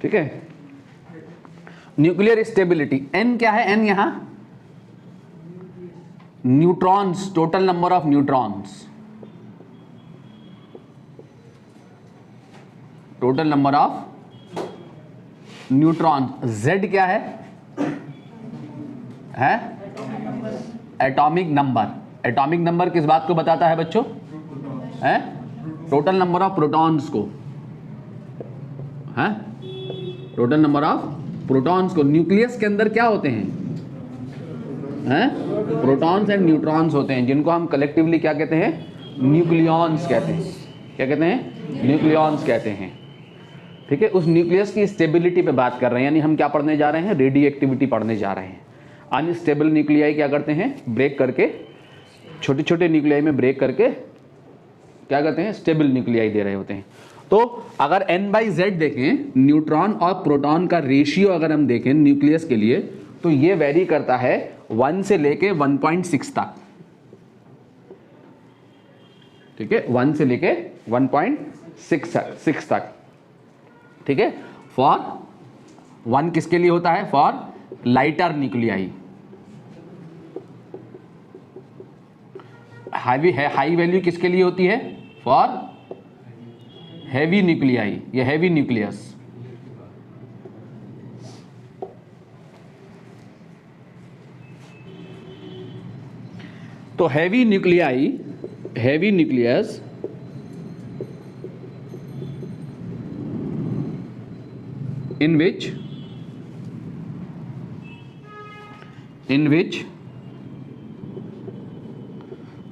ठीक है। Nuclear stability, N क्या है? एन यहां neutrons, total number of neutrons, total number of neutron. Z क्या है? Atomic number. एटॉमिक नंबर किस बात को बताता है बच्चों? है टोटल नंबर ऑफ प्रोटॉन्स को, है टोटल नंबर ऑफ प्रोटॉन्स को। न्यूक्लियस के अंदर क्या होते हैं? प्रोटॉन्स एंड न्यूट्रॉन्स होते हैं, जिनको हम कलेक्टिवली क्या कहते हैं? न्यूक्लियॉन्स कहते हैं। क्या कहते हैं? न्यूक्लियॉन्स कहते हैं। ठीक है, उस न्यूक्लियस की स्टेबिलिटी पे बात कर रहे हैं, यानी हम क्या पढ़ने जा रहे हैं? रेडियो एक्टिविटी पढ़ने जा रहे हैं। अनस्टेबल न्यूक्लियाई क्या करते हैं? ब्रेक करके, छोटे छोटे न्यूक्लियाई में ब्रेक करके क्या करते हैं? स्टेबल न्यूक्लियाई दे रहे होते हैं। तो अगर N/Z देखें, न्यूट्रॉन और प्रोटॉन का रेशियो अगर हम देखें न्यूक्लियस के लिए, तो ये वेरी करता है 1 से लेके 1.6 तक। ठीक है, 1 से लेके 1.6 तक। ठीक है, फॉर 1 किसके लिए होता है? For lighter nuclei. High value किसके लिए होती है? फॉर हैवी न्यूक्लियाई, ये हैवी न्यूक्लियस। तो heavy nuclei, heavy nucleus in which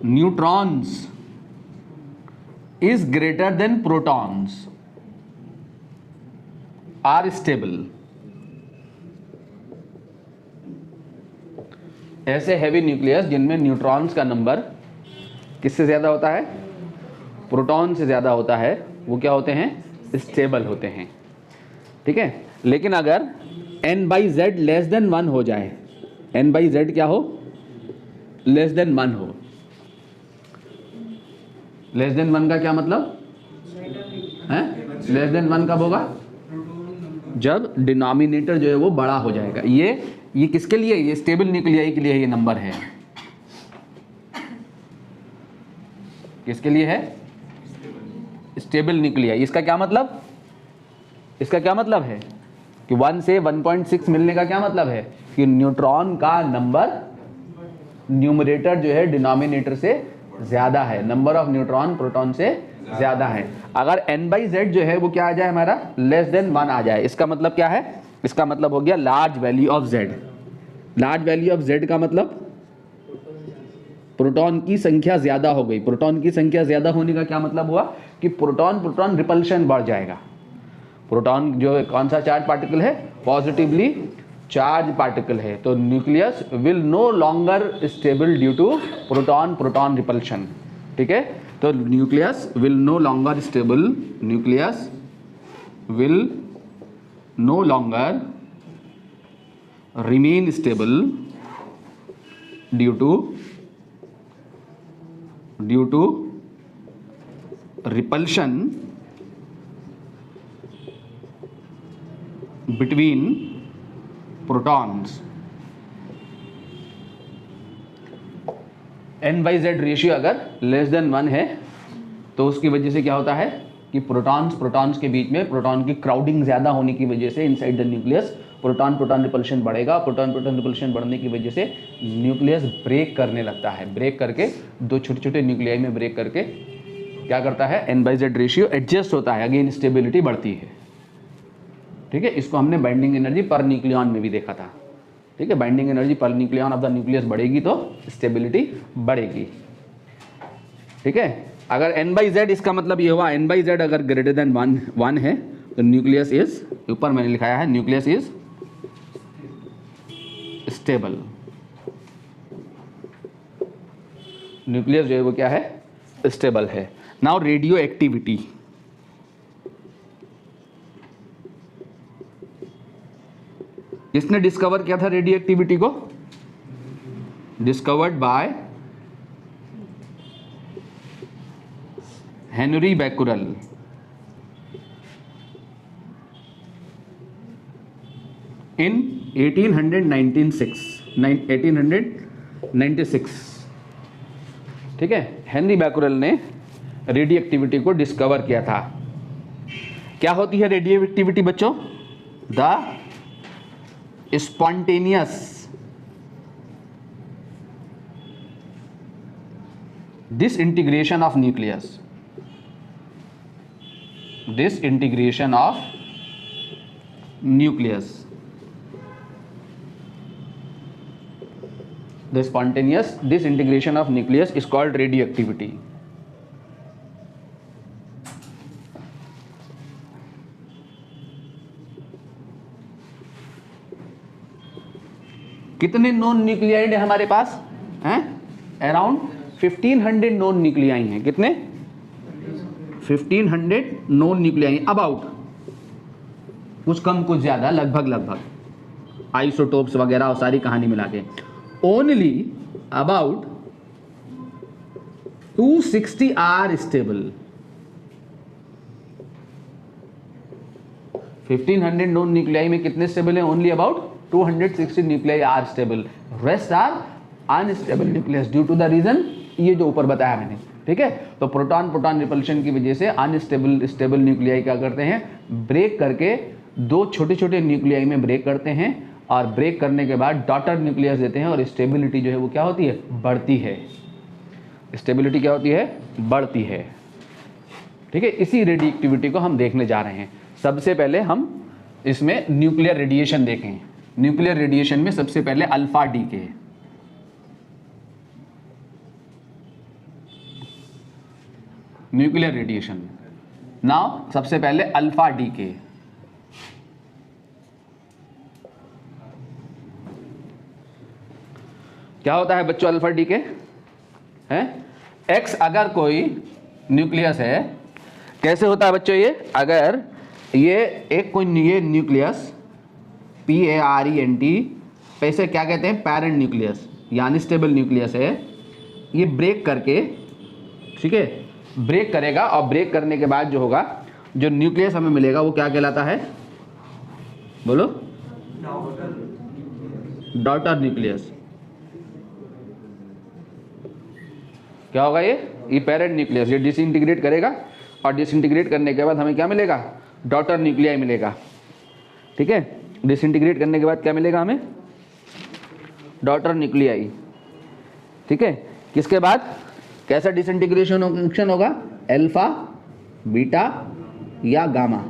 neutrons is greater than protons are stable। ऐसे हैवी न्यूक्लियस जिनमें न्यूट्रॉन्स का नंबर किससे ज्यादा होता है? प्रोटॉन से ज्यादा होता है, वो क्या होते हैं? स्टेबल होते हैं। ठीक है, लेकिन अगर N/Z लेस देन 1 हो जाए, N/Z क्या हो? लेस देन 1 हो। लेस देन 1 का क्या मतलब है? लेस देन 1 कब होगा? जब डिनोमिनेटर जो है वो बड़ा हो जाएगा। ये किसके लिए? ये स्टेबल न्यूक्लियाई के लिए ये नंबर है। किसके लिए है? Stable nuclei. इसका क्या मतलब? इसका क्या मतलब है कि 1 से 1.6 मिलने का क्या मतलब है? कि न्यूट्रॉन का नंबर न्यूमरेटर जो है डिनोमिनेटर से ज्यादा है, नंबर ऑफ न्यूट्रॉन प्रोटॉन से ज्यादा है। अगर N/Z जो है वो क्या आ जाए हमारा? लेस देन 1 आ जाए, इसका मतलब क्या है? इसका मतलब हो गया large value of Z। Large value of Z का मतलब प्रोटॉन की संख्या ज्यादा हो गई। प्रोटॉन की संख्या ज्यादा होने का क्या मतलब हुआ? कि प्रोटॉन प्रोटॉन रिपल्शन बढ़ जाएगा। प्रोटॉन जो कौन सा चार्ज पार्टिकल है? पॉजिटिवली चार्ज पार्टिकल है। तो nucleus will no longer stable due to proton proton repulsion. ठीक है, तो nucleus will no longer stable, nucleus will no longer remain stable due to repulsion between protons. N/Z ratio अगर less than 1 है तो उसकी वजह से क्या होता है कि प्रोटॉन्स के बीच में प्रोटॉन की क्राउडिंग ज्यादा होने की वजह से inside the nucleus proton proton repulsion बढ़ेगा। प्रोटॉन प्रोटॉन रिपल्शन बढ़ने की वजह से न्यूक्लियस ब्रेक करने लगता है। ब्रेक करके दो छोटे छोटे न्यूक्लियाई में ब्रेक करके क्या करता है? N/Z रेशियो एडजस्ट होता है, अगेन स्टेबिलिटी बढ़ती है। ठीक है, इसको हमने बाइंडिंग एनर्जी पर न्यूक्लियॉन में भी देखा था। ठीक है, बाइंडिंग एनर्जी पर न्यूक्लियॉन ऑफ द न्यूक्लियस बढ़ेगी तो स्टेबिलिटी बढ़ेगी। ठीक है, अगर N/Z इसका मतलब ये हुआ N/Z अगर ग्रेटर देन 1 है तो न्यूक्लियस इज, ऊपर मैंने लिखाया है न्यूक्लियस इज स्टेबल। न्यूक्लियस जो है वो क्या है? स्टेबल है। Now radioactivity. किसने डिस्कवर किया था रेडियो एक्टिविटी को? Discovered by Henri Becquerel. In 1896, ठीक है, हेनरी बैकुरेल ने रेडियो एक्टिविटी को डिस्कवर किया था। क्या होती है रेडियो एक्टिविटी बच्चों? The spontaneous disintegration of nucleus, disintegration of nucleus, the spontaneous disintegration of nucleus is called radioactivity. कितने नॉन न्यूक्लियाइड है हमारे पास हैं? अराउंड 1500 नॉन न्यूक्लियाई हैं। कितने? 1500 नॉन न्यूक्लियाई, अबाउट, कुछ कम कुछ ज्यादा, लगभग आइसोटोप्स वगैरह और सारी कहानी मिला के only about 260 are stable. 1500 non nuclei में कितने स्टेबल हैं? Only about 260 nuclei are stable, rest are unstable nucleus due to the reason ये जो ऊपर बताया मैंने, ठीक है। तो प्रोटॉन प्रोटॉन रिपल्शन की वजह से अनस्टेबल स्टेबल न्यूक्लियाई क्या करते हैं? ब्रेक करके दो छोटे छोटे न्यूक्लियाई में ब्रेक करते हैं और ब्रेक करने के बाद डॉटर न्यूक्लियस देते हैं और स्टेबिलिटी जो है वो क्या होती है? बढ़ती है। स्टेबिलिटी क्या होती है? बढ़ती है, ठीक है। इसी रेडिएक्टिविटी को हम देखने जा रहे हैं। सबसे पहले हम इसमें न्यूक्लियर रेडिएशन देखें। न्यूक्लियर रेडिएशन में सबसे पहले alpha decay, nuclear radiation. Now सबसे पहले अल्फा डीके। क्या होता है बच्चों अल्फा डीके? है एक्स अगर कोई न्यूक्लियस है, कैसे होता है बच्चों ये? अगर ये एक कोई ये न्यूक्लियस PARENT, पैसे क्या कहते हैं? पैरेंट न्यूक्लियस, यानी स्टेबल न्यूक्लियस है। ये ब्रेक करके, ठीक है, ब्रेक करेगा और ब्रेक करने के बाद जो होगा, जो न्यूक्लियस हमें मिलेगा वो क्या कहलाता है? बोलो, डॉटर न्यूक्लियस। क्या होगा ये पेरेंट न्यूक्लियस। ये डिसइंटीग्रेट करेगा और डिसइंटीग्रेट करने के बाद हमें क्या मिलेगा? डॉटर न्यूक्लियाई मिलेगा, ठीक है। डिसइंटीग्रेट करने के बाद क्या मिलेगा हमें? डॉटर न्यूक्लियाई, ठीक है। किसके बाद कैसा डिसइंटीग्रेशन होगा? अल्फा, बीटा या गामा,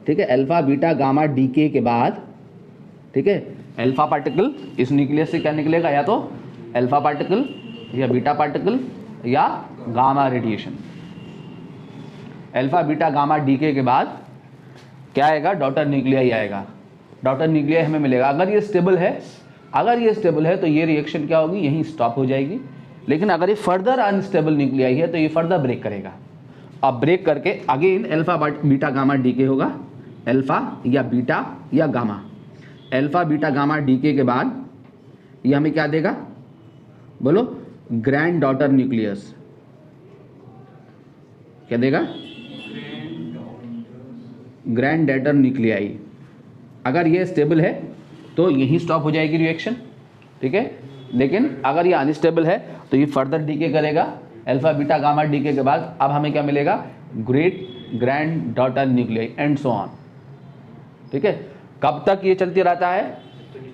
ठीक है। अल्फा, बीटा, गामा डीके के बाद, ठीक है, अल्फा पार्टिकल इस न्यूक्लियस से क्या निकलेगा? या तो अल्फा पार्टिकल या बीटा पार्टिकल या gamma radiation. Alpha, beta, gamma decay के बाद क्या आएगा? डॉटर न्यूक्लियाई आएगा। डॉटर न्यूक्लियाई हमें मिलेगा। अगर ये स्टेबल है तो ये रिएक्शन क्या होगी? यहीं स्टॉप हो जाएगी। लेकिन अगर ये फर्दर अनस्टेबल न्यूक्लियाई है तो ये फर्दर ब्रेक करेगा। अब ब्रेक करके again alpha, beta, gamma decay होगा। अल्फा या बीटा या gamma, alpha, beta, gamma decay के बाद ये हमें क्या देगा? बोलो, ग्रैंड डॉटर न्यूक्लियस। क्या देगा? Grand daughter nuclei. अगर ये स्टेबल है तो यहीं स्टॉप हो जाएगी रिएक्शन, ठीक है। लेकिन अगर ये अनस्टेबल है तो ये फर्दर डीके करेगा। अल्फा, बीटा, गामा डीके के बाद अब हमें क्या मिलेगा? Grand daughter nuclei and so on, ठीक है। कब तक ये चलती रहता है?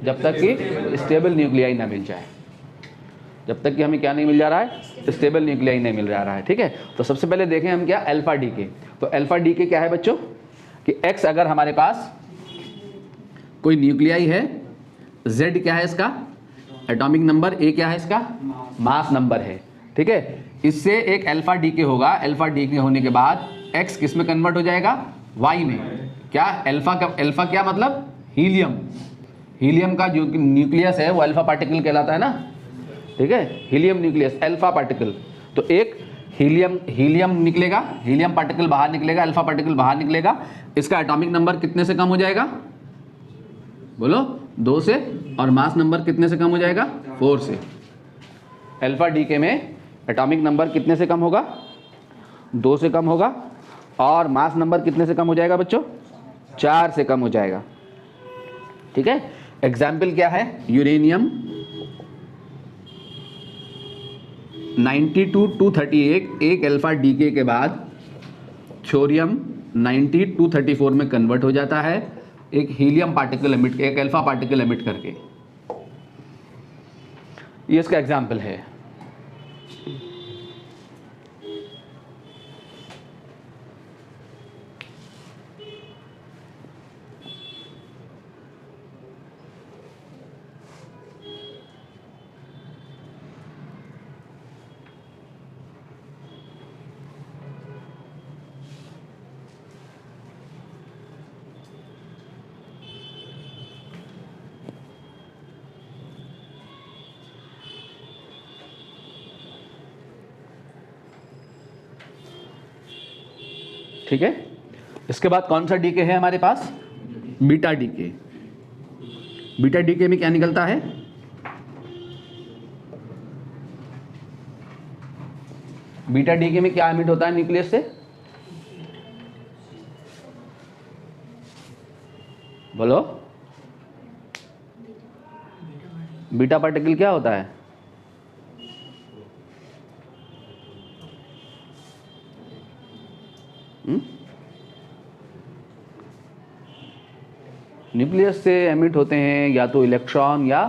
जब तक कि स्टेबल न्यूक्लियाई ना मिल जाए। जब तक कि हमें क्या नहीं मिल जा रहा है? स्टेबल न्यूक्लियाई नहीं मिल रहा है, ठीक है। तो सबसे पहले देखें हम क्या? Alpha decay. तो अल्फा डीके क्या है बच्चों? कि एक्स अगर हमारे पास कोई न्यूक्लियाई है, जेड क्या है इसका? एटॉमिक नंबर, ए क्या है इसका? मास नंबर है, ठीक है। इससे एक अल्फा डीके होगा। अल्फा डीके होने के बाद एक्स किस में कन्वर्ट हो जाएगा? वाई में। क्या? अल्फा क्या मतलब? हीलियम। हीलियम का जो न्यूक्लियस है वो अल्फा पार्टिकल कहलाता है ना, ठीक है। Helium nucleus, alpha particle. तो एक हीलियम निकलेगा, हीलियम पार्टिकल बाहर निकलेगा, अल्फा पार्टिकल बाहर निकलेगा। इसका एटॉमिक नंबर कितने से कम हो जाएगा? बोलो, 2 से। और मास नंबर कितने से कम हो जाएगा? 4 से। अल्फा डीके में एटॉमिक नंबर कितने से कम होगा? 2 से कम होगा। और मास नंबर कितने से कम हो जाएगा बच्चों? 4 से कम हो जाएगा, ठीक है। एग्जाम्पल क्या है? यूरेनियम 92-238 एक अल्फा डीके के बाद थोरियम 90-234 में कन्वर्ट हो जाता है, एक हीलियम पार्टिकल एमिट, एक अल्फा पार्टिकल एमिट करके। ये इसका एग्जाम्पल है। ठीक है, इसके बाद कौन सा डीके है हमारे पास? Beta decay. बीटा डीके में क्या निकलता है? बीटा डीके में क्या एमिट होता है न्यूक्लियस से? बोलो। बीटा पार्टिकल क्या होता है? न्यूक्लियस से एमिट होते हैं या तो इलेक्ट्रॉन या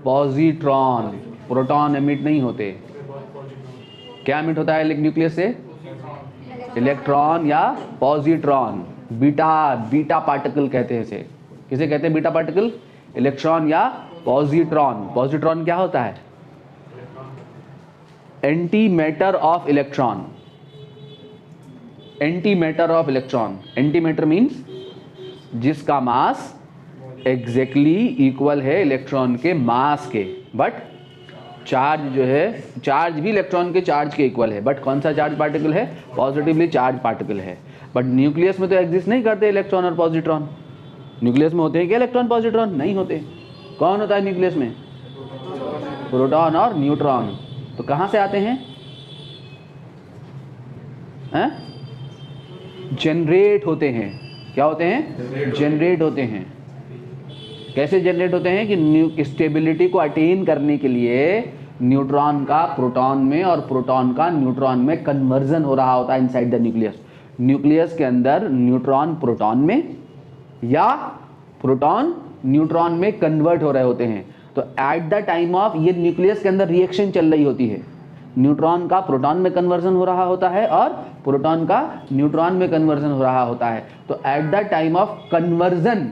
पॉजिट्रॉन, प्रोटॉन एमिट नहीं होते। क्या एमिट होता है न्यूक्लियस से? इलेक्ट्रॉन या पॉजिट्रॉन। बीटा पार्टिकल कहते हैं इसे। किसे कहते हैं बीटा पार्टिकल? इलेक्ट्रॉन या पॉजिट्रॉन। पॉजिट्रॉन क्या होता है? Anti matter of electron. Anti matter of electron. Anti matter means जिसका मास एग्जैक्टली इक्वल है इलेक्ट्रॉन के मास के, बट चार्ज जो है, चार्ज भी इलेक्ट्रॉन के चार्ज के इक्वल है, बट कौन सा चार्ज पार्टिकल है? पॉजिटिवली चार्ज पार्टिकल है। बट न्यूक्लियस में तो एग्जिस्ट नहीं करते इलेक्ट्रॉन और पॉजिट्रॉन। न्यूक्लियस में होते हैं क्या इलेक्ट्रॉन पॉजिट्रॉन? नहीं होते। कौन होता है न्यूक्लियस में? प्रोटॉन और न्यूट्रॉन। तो कहाँ से आते हैं? जनरेट होते हैं। क्या होते हैं? जनरेट होते हैं। कैसे जनरेट होते हैं? कि स्टेबिलिटी को अटेन करने के लिए न्यूट्रॉन का प्रोटॉन में और प्रोटॉन का न्यूट्रॉन में कन्वर्जन हो रहा होता है इनसाइड द न्यूक्लियस। न्यूक्लियस के अंदर न्यूट्रॉन प्रोटॉन में या प्रोटॉन न्यूट्रॉन में कन्वर्ट हो रहे होते हैं। तो एट द टाइम ऑफ, ये न्यूक्लियस के अंदर रिएक्शन चल रही होती है। न्यूट्रॉन का प्रोटॉन में कन्वर्जन हो रहा होता है और प्रोटॉन का न्यूट्रॉन में कन्वर्जन हो रहा होता है। तो eight the time of conversion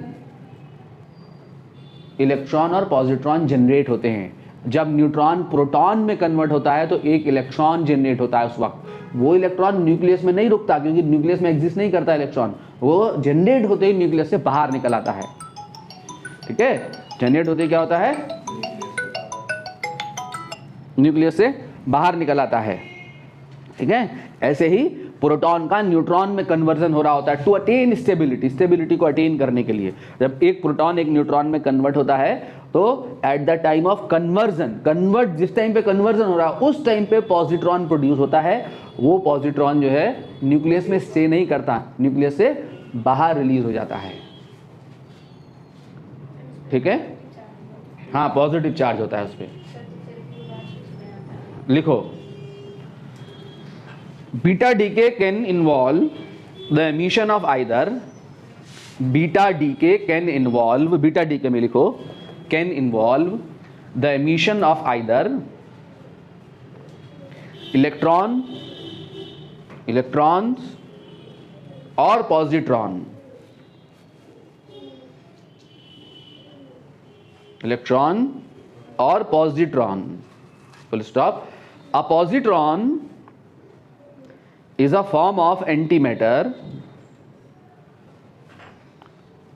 electron और पॉजिट्रॉन जनरेट होते हैं। जब न्यूट्रॉन प्रोटॉन में कन्वर्ट होता है तो एक इलेक्ट्रॉन जनरेट होता है। उस वक्त वो इलेक्ट्रॉन न्यूक्लियस में नहीं रुकता, क्योंकि न्यूक्लियस में एग्जिस्ट नहीं करता इलेक्ट्रॉन। वो जनरेट होते ही न्यूक्लियस से बाहर निकल आता है। ठीक है, जनरेट होते क्या होता है? न्यूक्लियस से बाहर निकल आता है। ठीक है, ऐसे ही प्रोटॉन का न्यूट्रॉन में कन्वर्जन हो रहा होता है टू अटेन स्टेबिलिटी। स्टेबिलिटी को अटेन करने के लिए जब एक प्रोटॉन एक न्यूट्रॉन में कन्वर्ट होता है तो eight the time of convert जिस टाइम पे कन्वर्जन हो रहा है उस टाइम पे पॉजिट्रॉन प्रोड्यूस होता है। वो पॉजिट्रॉन जो है न्यूक्लियस में स्टे नहीं करता, न्यूक्लियस से बाहर रिलीज हो जाता है। ठीक है, हाँ, पॉजिटिव चार्ज होता है उस पर। लिखो, beta decay can involve the emission of either, beta decay can involve, beta decay में लिखो, can involve the emission of either electrons और पॉजिट्रॉन। इलेक्ट्रॉन और positron, full stop. A positron is a form of antimatter.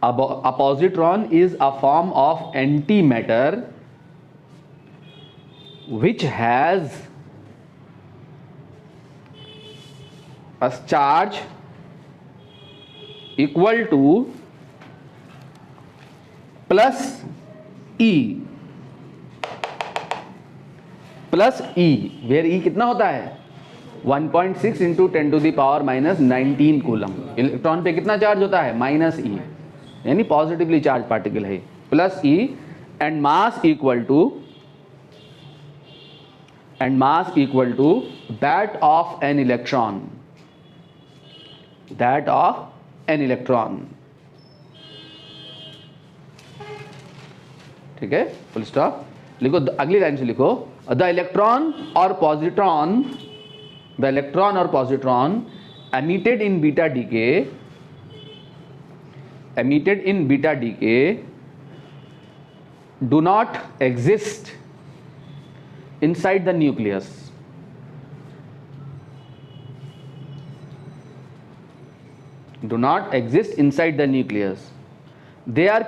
A positron is a form of antimatter which has a charge equal to plus E, plus E, where E कितना होता है? 1.6 into 10 to the power minus 19 coulomb. Electron पे कितना charge होता है? Minus E, यानी positively charge particle है। Plus E and mass equal to that of an electron, ठीक है, फुल स्टॉप। लिखो अगली लाइन से लिखो, द इलेक्ट्रॉन और positron emitted in beta decay do not exist inside the nucleus. Do not exist inside the nucleus. They are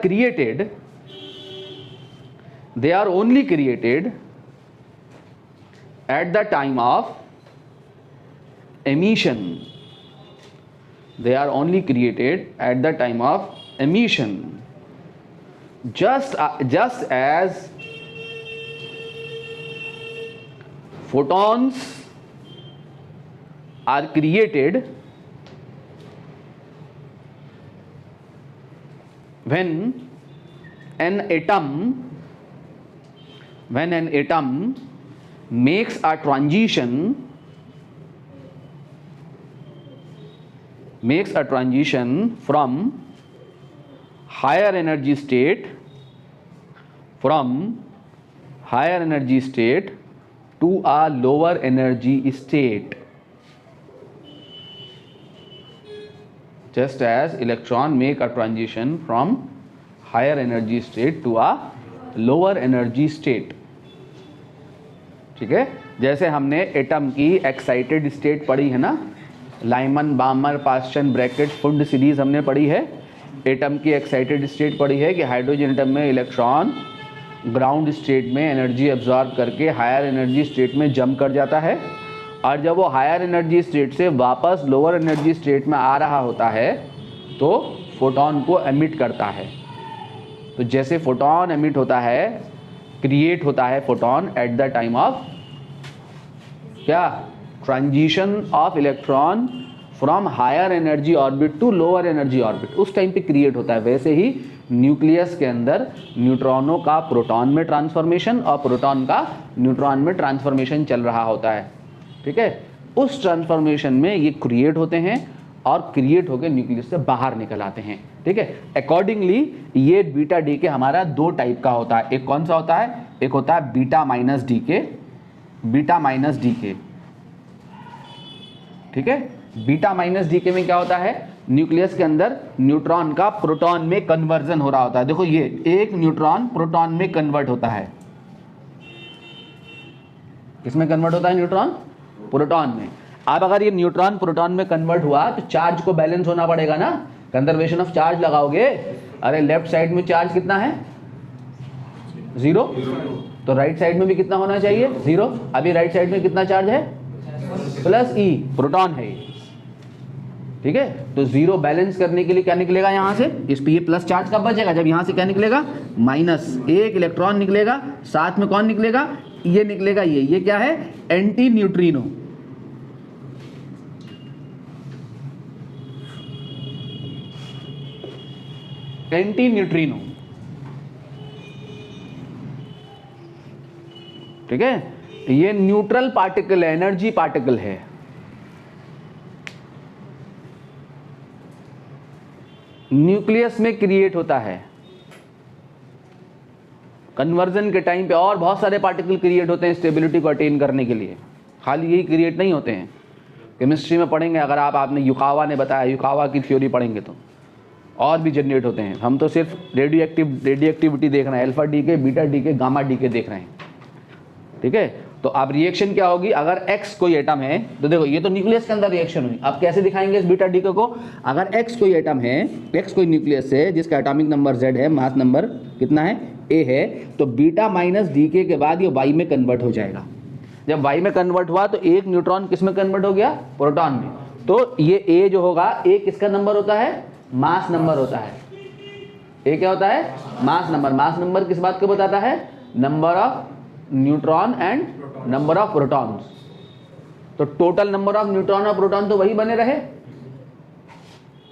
only created at the time of emission. They are only created at the time of emission. Just as photons are created when an atom makes a transition from higher energy state to a lower energy state. Just as electron make a transition from higher energy state to a lower energy state. ठीक है, जैसे हमने atom की excited state पढ़ी है ना, Lyman, बामर, Paschen, bracket, फुंड series हमने पढ़ी है। एटम की एक्साइटेड स्टेट पढ़ी है कि हाइड्रोजन एटम में इलेक्ट्रॉन ग्राउंड स्टेट में एनर्जी एब्जॉर्ब करके हायर एनर्जी स्टेट में जंप कर जाता है, और जब वो हायर एनर्जी स्टेट से वापस लोअर एनर्जी स्टेट में आ रहा होता है तो फोटोन को एमिट करता है। तो जैसे फोटोन एमिट होता है, क्रिएट होता है photon at the time of क्या, transition of electron from higher energy orbit to lower energy orbit, उस टाइम पे क्रिएट होता है। वैसे ही न्यूक्लियस के अंदर न्यूट्रॉनों का प्रोटॉन में ट्रांसफॉर्मेशन और प्रोटॉन का न्यूट्रॉन में ट्रांसफॉर्मेशन चल रहा होता है। ठीक है, उस ट्रांसफॉर्मेशन में ये क्रिएट होते हैं और क्रिएट होकर न्यूक्लियस से बाहर निकल आते हैं। ठीक है, अकॉर्डिंगली ये बीटा डी के हमारा दो टाइप का होता है। एक कौन सा होता है, एक होता है बीटा माइनस डी के, बीटा माइनस डी के। ठीक है, बीटा माइनस डी के में क्या होता है, न्यूक्लियस के अंदर न्यूट्रॉन का प्रोटॉन में कन्वर्जन हो रहा होता है। देखो ये एक न्यूट्रॉन प्रोटॉन में कन्वर्ट होता है। किसमें कन्वर्ट होता है न्यूट्रॉन, प्रोटॉन में। अब अगर ये न्यूट्रॉन प्रोटॉन में कन्वर्ट हुआ तो चार्ज को बैलेंस होना पड़ेगा ना, कंजर्वेशन ऑफ चार्ज लगाओगे। अरे लेफ्ट साइड में चार्ज कितना है, 0, तो राइट साइड में भी कितना होना चाहिए, 0। अभी राइट साइड में कितना चार्ज है, प्लस ई, प्रोटॉन है। ठीक है, तो 0 बैलेंस करने के लिए क्या निकलेगा यहाँ से, इस पे ये प्लस चार्ज कब बचेगा, जब यहाँ से क्या निकलेगा, माइनस। एक इलेक्ट्रॉन निकलेगा, साथ में कौन निकलेगा, ये निकलेगा। ये क्या है, एंटी न्यूट्रिनो। Anti neutrino. ठीक है, ये न्यूट्रल पार्टिकल है, एनर्जी पार्टिकल है। न्यूक्लियस में क्रिएट होता है कन्वर्जन के टाइम पे, और बहुत सारे पार्टिकल क्रिएट होते हैं स्टेबिलिटी को अटेन करने के लिए, खाली यही क्रिएट नहीं होते हैं। केमिस्ट्री में पढ़ेंगे, अगर आपने युकावा ने बताया, युकावा की थ्योरी पढ़ेंगे तो और भी जनरेट होते हैं। हम तो सिर्फ रेडियोएक्टिविटी देख रहे हैं, अल्फा डी के, बीटा डी के, गामा डी के देख रहे हैं। ठीक है, तो अब रिएक्शन क्या होगी, अगर x कोई एटम है, तो देखो ये तो न्यूक्लियस के अंदर रिएक्शन हुई। अब कैसे दिखाएंगे इस बीटा डी को, अगर x कोई एटम है, x कोई न्यूक्लियस है जिसका एटॉमिक नंबर z है, मास नंबर कितना है, a है, तो बीटा माइनस डी के बाद ये y में कन्वर्ट हो जाएगा। जब y में कन्वर्ट हुआ तो एक न्यूट्रॉन किस में कन्वर्ट हो गया, प्रोटॉन में। तो ये a जो होगा, a किसका नंबर होता है, मास नंबर होता है। a क्या होता है, मास नंबर। मास नंबर किस बात को बताता है, number of neutron and number of protons. तो टोटल नंबर ऑफ न्यूट्रॉन और प्रोटॉन तो वही बने रहे।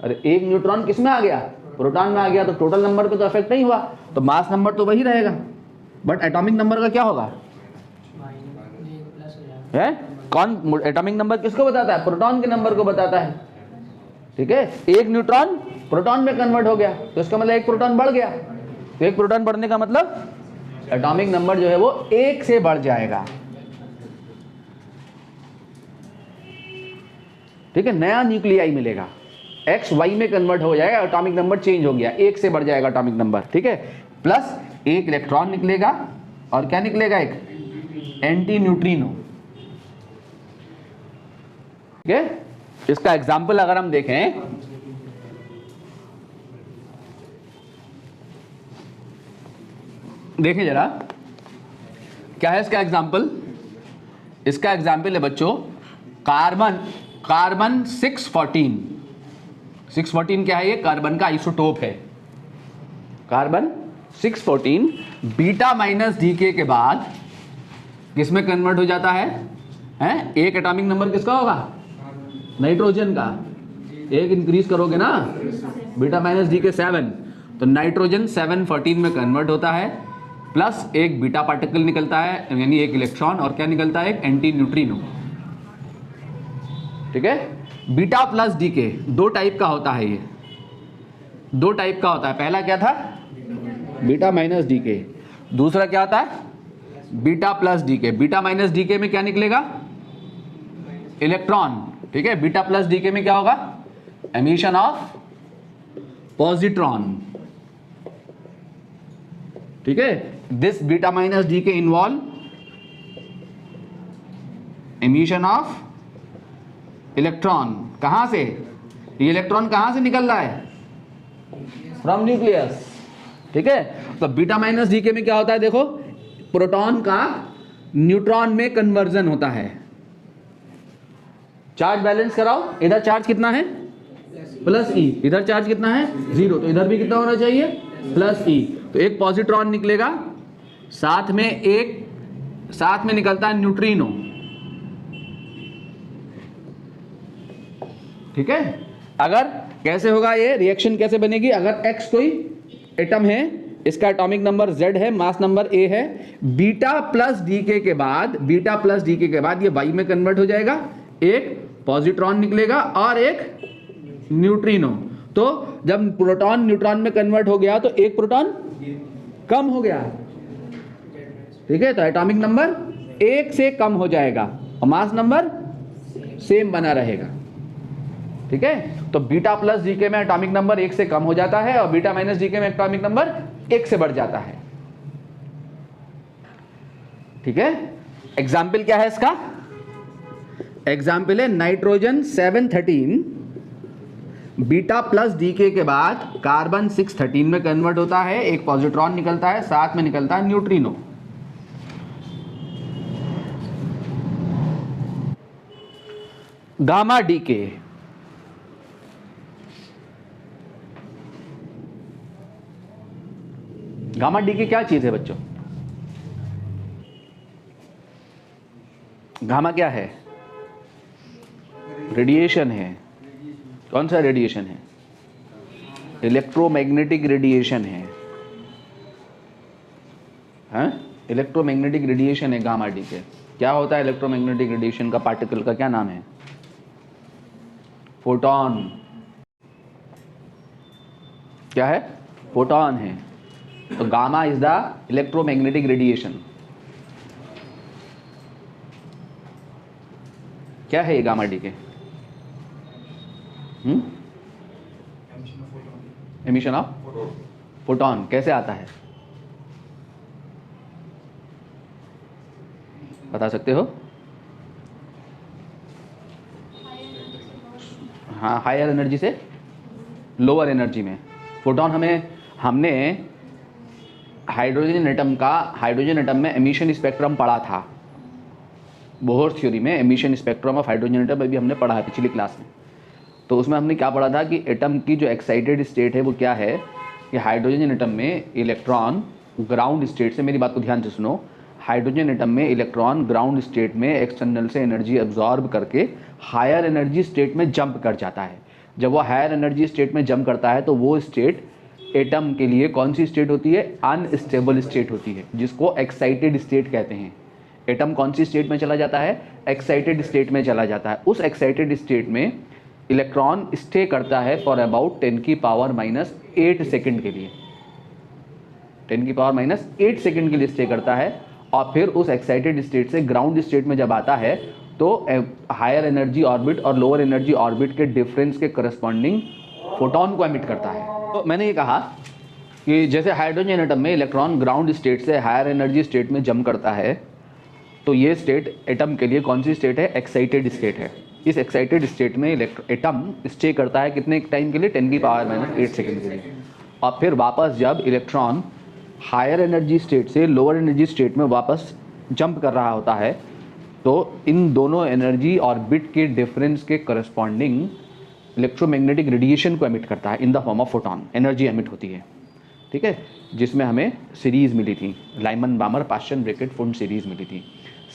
अरे एक न्यूट्रॉन किस में आ गया, प्रोटॉन में आ गया तो टोटल नंबर पे तो अफेक्ट नहीं हुआ, तो मास नंबर तो वही रहेगा, बट एटॉमिक नंबर का क्या होगा है? कौन एटॉमिक नंबर किसको बताता है? प्रोटॉन के नंबर को बताता है, ठीक है। एक न्यूट्रॉन प्रोटॉन में कन्वर्ट हो गया तो इसका मतलब एक प्रोटॉन बढ़ गया, तो एक प्रोटॉन बढ़ने का मतलब एटॉमिक नंबर जो है वो 1 से बढ़ जाएगा, ठीक है। नया न्यूक्लियाई मिलेगा, एक्स वाई में कन्वर्ट हो जाएगा, एटॉमिक नंबर चेंज हो गया, 1 से बढ़ जाएगा एटॉमिक नंबर, ठीक है। प्लस एक इलेक्ट्रॉन निकलेगा और क्या निकलेगा? एक एंटी न्यूट्रिनो, ठीक है। इसका एग्जाम्पल अगर हम देखें, देखें जरा क्या है इसका एग्जाम्पल। इसका एग्जाम्पल है बच्चों कार्बन 614 क्या है? ये कार्बन का आइसोटोप है। कार्बन 614 बीटा माइनस डीके के बाद किसमें कन्वर्ट हो जाता है? एक एटॉमिक नंबर किसका होगा? नाइट्रोजन का। एक इंक्रीज करोगे ना, बीटा माइनस डी के 7, तो नाइट्रोजन 714 में कन्वर्ट होता है, प्लस एक बीटा पार्टिकल निकलता है, यानी एक इलेक्ट्रॉन, और क्या निकलता है? एक एंटी न्यूट्रिनो, ठीक है। बीटा प्लस डी के 2 टाइप का होता है, ये 2 टाइप का होता है। पहला क्या था? बीटा माइनस डी के। दूसरा क्या होता है? बीटा प्लस डी के। बीटा माइनस डी के में क्या निकलेगा? इलेक्ट्रॉन, ठीक है। बीटा प्लस डीके में क्या होगा? एमिशन ऑफ पॉजिट्रॉन, ठीक है। This beta minus decay involve emission of electron. कहां से? ये इलेक्ट्रॉन कहां से निकल रहा है? फ्रॉम न्यूक्लियस, ठीक है। तो बीटा माइनस डीके में क्या होता है? देखो, प्रोटॉन का न्यूट्रॉन में कन्वर्जन होता है। चार्ज बैलेंस कराओ, इधर चार्ज कितना है? प्लस ई, इधर चार्ज कितना है? 0, तो इधर भी कितना होना चाहिए? प्लस ई। तो एक पॉजिट्रॉन निकलेगा, साथ में निकलता है न्यूट्रिनो, ठीक है। अगर कैसे होगा ये रिएक्शन, कैसे बनेगी? अगर एक्स कोई एटम है, इसका एटॉमिक नंबर Z है, मास नंबर A है, बीटा प्लस डीके के बाद ये वाई में कन्वर्ट हो जाएगा, एक पॉजिट्रॉन निकलेगा और एक न्यूट्रिनो। तो जब प्रोटॉन न्यूट्रॉन में कन्वर्ट हो गया तो एक प्रोटॉन कम हो गया, ठीक है। तो एटॉमिक नंबर 1 से कम हो जाएगा और मास नंबर सेम बना रहेगा, ठीक है। तो बीटा प्लस डीके में एटॉमिक नंबर 1 से कम हो जाता है और बीटा माइनस डीके में एटॉमिक नंबर 1 से बढ़ जाता है, ठीक है। एग्जाम्पल क्या है इसका? एग्जाम्पल है नाइट्रोजन 713 बीटा प्लस डीके के बाद कार्बन 613 में कन्वर्ट होता है, एक पॉजिट्रॉन निकलता है, साथ में निकलता है neutrino. Gamma decay, gamma decay क्या चीज है बच्चों? गामा क्या है? रेडिएशन है। कौन सा रेडिएशन है? इलेक्ट्रोमैग्नेटिक रेडिएशन है, हाँ? इलेक्ट्रोमैग्नेटिक रेडिएशन है गामा डीके। क्या होता है इलेक्ट्रोमैग्नेटिक रेडिएशन का? पार्टिकल का क्या नाम है? फोटॉन। क्या है? फोटॉन है। तो gamma is the electromagnetic radiation. क्या है ये gamma decay? Emission of photon. कैसे आता है बता सकते हो? हाँ, हायर एनर्जी से लोअर एनर्जी में। फोटॉन हमने हाइड्रोजन एटम में एमिशन स्पेक्ट्रम पढ़ा था। बोहर थ्योरी में emission spectrum of hydrogen atom अभी हमने पढ़ा है पिछली क्लास में। तो उसमें हमने क्या पढ़ा था कि एटम की जो एक्साइटेड स्टेट है वो क्या है कि हाइड्रोजन एटम में इलेक्ट्रॉन ग्राउंड स्टेट से, मेरी बात को ध्यान से सुनो, हाइड्रोजन एटम में इलेक्ट्रॉन ग्राउंड स्टेट में एक्सटर्नल से एनर्जी एब्जॉर्ब करके हायर एनर्जी स्टेट में जंप कर जाता है। जब वो हायर एनर्जी स्टेट में जंप करता है तो वो स्टेट एटम के लिए कौन सी स्टेट होती है? अनस्टेबल स्टेट होती है, जिसको एक्साइटेड स्टेट कहते हैं। एटम कौन सी स्टेट में चला जाता है? एक्साइटेड स्टेट में चला जाता है। उस एक्साइटेड स्टेट में इलेक्ट्रॉन स्टे करता है फॉर अबाउट 10⁻⁸ सेकेंड के लिए, 10⁻⁸ सेकेंड के लिए स्टे करता है। और फिर उस एक्साइटेड स्टेट से ग्राउंड स्टेट में जब आता है तो हायर एनर्जी ऑर्बिट और लोअर एनर्जी ऑर्बिट के डिफरेंस के करस्पॉन्डिंग फोटोन को एमिट करता है। तो मैंने ये कहा कि जैसे हाइड्रोजन एटम में इलेक्ट्रॉन ग्राउंड स्टेट से हायर एनर्जी स्टेट में जंप करता है, तो ये स्टेट एटम के लिए कौन सी स्टेट है? एक्साइटेड स्टेट है। इस एक्साइटेड स्टेट में एटम स्टे करता है कितने टाइम के लिए? 10⁻⁸ सेकेंड के लिए। और फिर वापस जब इलेक्ट्रॉन हायर एनर्जी स्टेट से लोअर एनर्जी स्टेट में वापस जंप कर रहा होता है तो इन दोनों एनर्जी ऑर्बिट के डिफरेंस के करस्पॉन्डिंग इलेक्ट्रोमैग्नेटिक रेडिएशन को एमिट करता है in the form of photon. Energy emit होती है, ठीक है, जिसमें हमें सीरीज मिली थी, लाइमन बामर पाश्चन ब्रैकेट फुंड सीरीज मिली थी।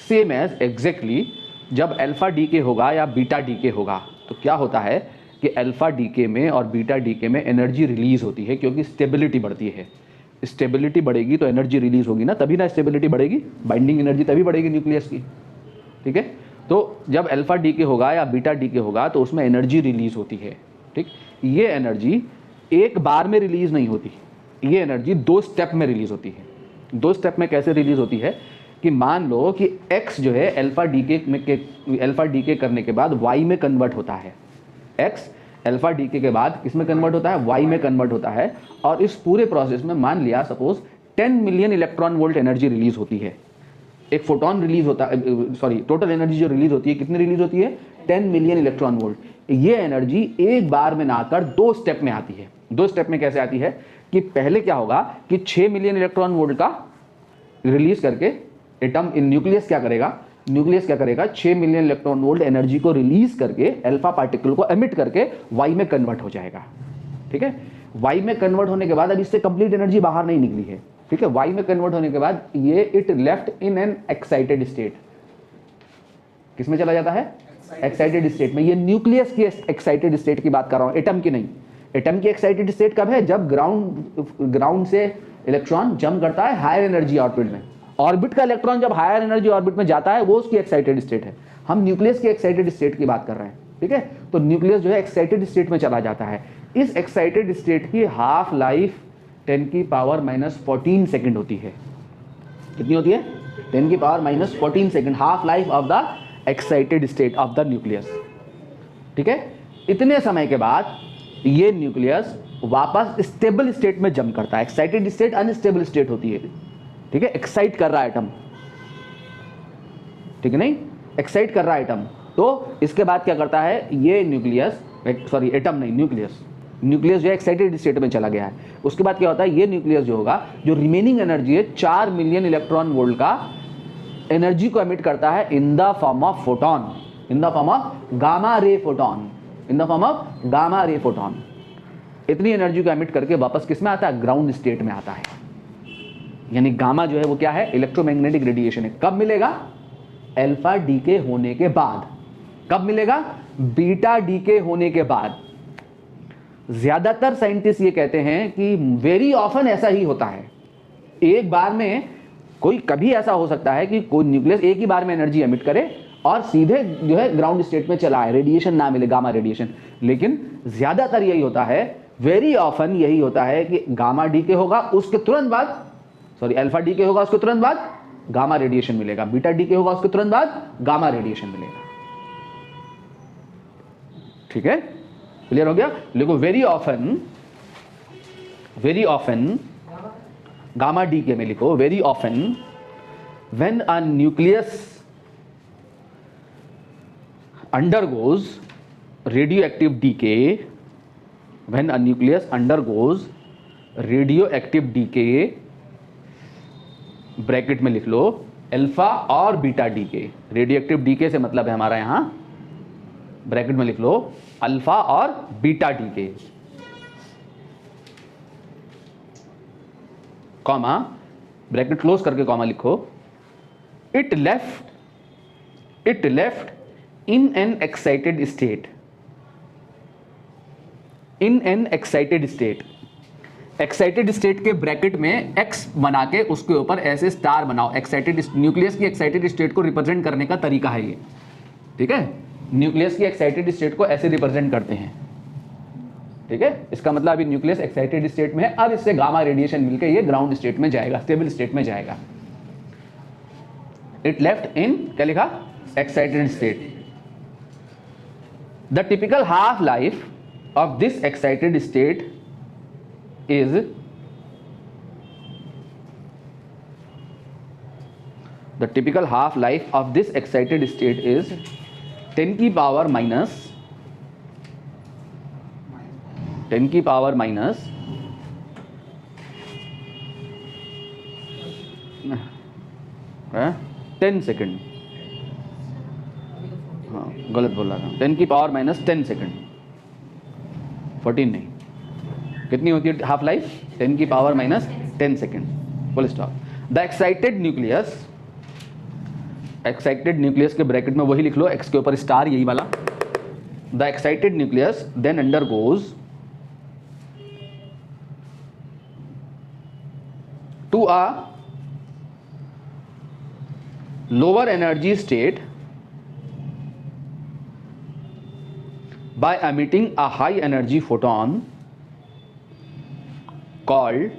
सेम एज एग्जैक्टली जब अल्फा डीके होगा या बीटा डीके होगा तो क्या होता है कि अल्फा डीके में और बीटा डीके में एनर्जी रिलीज होती है, क्योंकि स्टेबिलिटी बढ़ती है। स्टेबिलिटी बढ़ेगी तो एनर्जी रिलीज होगी ना, तभी ना स्टेबिलिटी बढ़ेगी, बाइंडिंग एनर्जी तभी बढ़ेगी न्यूक्लियस की, ठीक है। तो जब अल्फा डीके होगा या बीटा डीके होगा तो उसमें एनर्जी रिलीज होती है, ठीक। ये एनर्जी एक बार में रिलीज नहीं होती, ये एनर्जी 2 स्टेप में रिलीज होती है। 2 स्टेप में कैसे रिलीज होती है कि मान लो कि x जो है अल्फा डीके करने के बाद y में कन्वर्ट होता है। x अल्फा डीके के बाद किस में कन्वर्ट होता है? y में कन्वर्ट होता है। और इस पूरे प्रोसेस में मान लिया suppose 10 million electron volt energy release होती है। एक फोटोन रिलीज होता है, सॉरी टोटल एनर्जी जो रिलीज होती है कितनी रिलीज होती है? 10 मिलियन इलेक्ट्रॉन वोल्ट। ये एनर्जी एक बार में ना आकर 2 स्टेप में आती है। 2 स्टेप में कैसे आती है कि पहले क्या होगा कि 6 मिलियन इलेक्ट्रॉन वोल्ट का रिलीज करके एटम इन न्यूक्लियस क्या करेगा 6 मिलियन इलेक्ट्रॉन वोल्ट एनर्जी को रिलीज करके अल्फा पार्टिकल को एमिट करके वाई में कन्वर्ट हो जाएगा, ठीक है। वाई में कन्वर्ट होने के बाद अब इससे कंप्लीट एनर्जी बाहर नहीं निकली है, ठीक है। वाई में कन्वर्ट होने के बाद ये it left in an excited state. किसमें चला जाता है? एक्साइटेड स्टेट में। ये न्यूक्लियस की एक्साइटेड स्टेट की बात कर रहा हूं, एटम की नहीं। एटम की एक्साइटेड स्टेट कब है? जब ग्राउंड से इलेक्ट्रॉन जंप करता है हायर एनर्जी ऑर्बिट में। ऑर्बिट का इलेक्ट्रॉन जब हायर एनर्जी ऑर्बिट में जाता है वो उसकी एक्साइटेड स्टेट है। हम न्यूक्लियस की एक्साइटेड स्टेट की बात कर रहे हैं, ठीक है। तो न्यूक्लियस जो है एक्साइटेड स्टेट में चला जाता है। इस एक्साइटेड स्टेट की हाफ लाइफ 10⁻⁴ सेकेंड होती है। कितनी होती है? 10⁻⁴ second, half life of the excited state of the nucleus, ठीक है। इतने समय के बाद ये न्यूक्लियस वापस स्टेबल स्टेट में जंप करता है। एक्साइटेड स्टेट अनस्टेबल स्टेट होती है, ठीक है। एक्साइट कर रहा है एटम, ठीक है, नहीं एक्साइट कर रहा है एटम। तो इसके बाद क्या करता है ये न्यूक्लियस, सॉरी एटम नहीं, न्यूक्लियस जो है एक्साइटेड स्टेट में चला गया है। उसके बाद क्या होता है ये न्यूक्लियस जो होगा, जो रिमेनिंग एनर्जी है 4 मिलियन इलेक्ट्रॉन वोल्ट का एनर्जी को एमिट करता है in the form of photon, in the form of gamma ray photon, in the form of gamma ray photon. इतनी एनर्जी को एमिट करके वापस किस में आता है? ग्राउंड स्टेट में आता है। यानी गामा जो है वो क्या है? इलेक्ट्रोमैग्नेटिक रेडिएशन है। कब मिलेगा? अल्फा डीके होने के बाद। कब मिलेगा? बीटा डीके होने के बाद। ज्यादातर साइंटिस्ट ये कहते हैं कि वेरी ऑफन ऐसा ही होता है। एक बार में कोई कभी ऐसा हो सकता है कि कोई न्यूक्लियस एक ही बार में एनर्जी एमिट करे और सीधे जो है ग्राउंड स्टेट में चला है, रेडिएशन ना मिले, गामा रेडिएशन। लेकिन ज्यादातर यही होता है, वेरी ऑफन यही होता है कि गामा डीके होगा, उसके तुरंत बाद, सॉरी अल्फा डीके होगा, उसके तुरंत बाद गामा रेडिएशन मिलेगा। बीटा डीके होगा, उसके तुरंत बाद गामा रेडिएशन मिलेगा, ठीक है। क्लियर हो गया? देखो वेरी ऑफन गामा डीके में लिखो, very often when a nucleus undergoes radioactive decay, when a nucleus undergoes radioactive decay, bracket में लिख लो अल्फा और बीटा डीके। रेडियोएक्टिव डीके से मतलब है हमारा यहां, ब्रैकेट में लिख लो अल्फा और beta decay, comma, bracket close करके कॉमा लिखो। It left in an excited state, in an excited state, excited state के ब्रैकेट में एक्स बना के उसके ऊपर ऐसे स्टार बनाओ। एक्साइटेड न्यूक्लियस की एक्साइटेड स्टेट को रिप्रेजेंट करने का तरीका है ये, ठीक है। न्यूक्लियस की एक्साइटेड स्टेट को ऐसे रिप्रेजेंट करते हैं, ठीक है। इसका मतलब अभी न्यूक्लियस एक्साइटेड स्टेट में है, अब इससे गामा रेडिएशन मिलकर ये ग्राउंड स्टेट में जाएगा, स्टेबल स्टेट में जाएगा। इट लेफ्ट इन, क्या लिखा, excited state. The typical half life of this excited state is the typical half life of this excited state is 10 की पावर माइनस 10 की पावर माइनस 10 सेकेंड, हाँ गलत बोल रहा था, 10 की पावर माइनस 10 सेकेंड, 14 नहीं, कितनी होती है हाफ लाइफ, 10 की power minus 10 second, full stop. The excited nucleus, excited nucleus के ब्रैकेट में वही लिख लो, एक्स के ऊपर स्टार, यही वाला। The excited nucleus then undergoes to a lower energy state by emitting a high energy photon called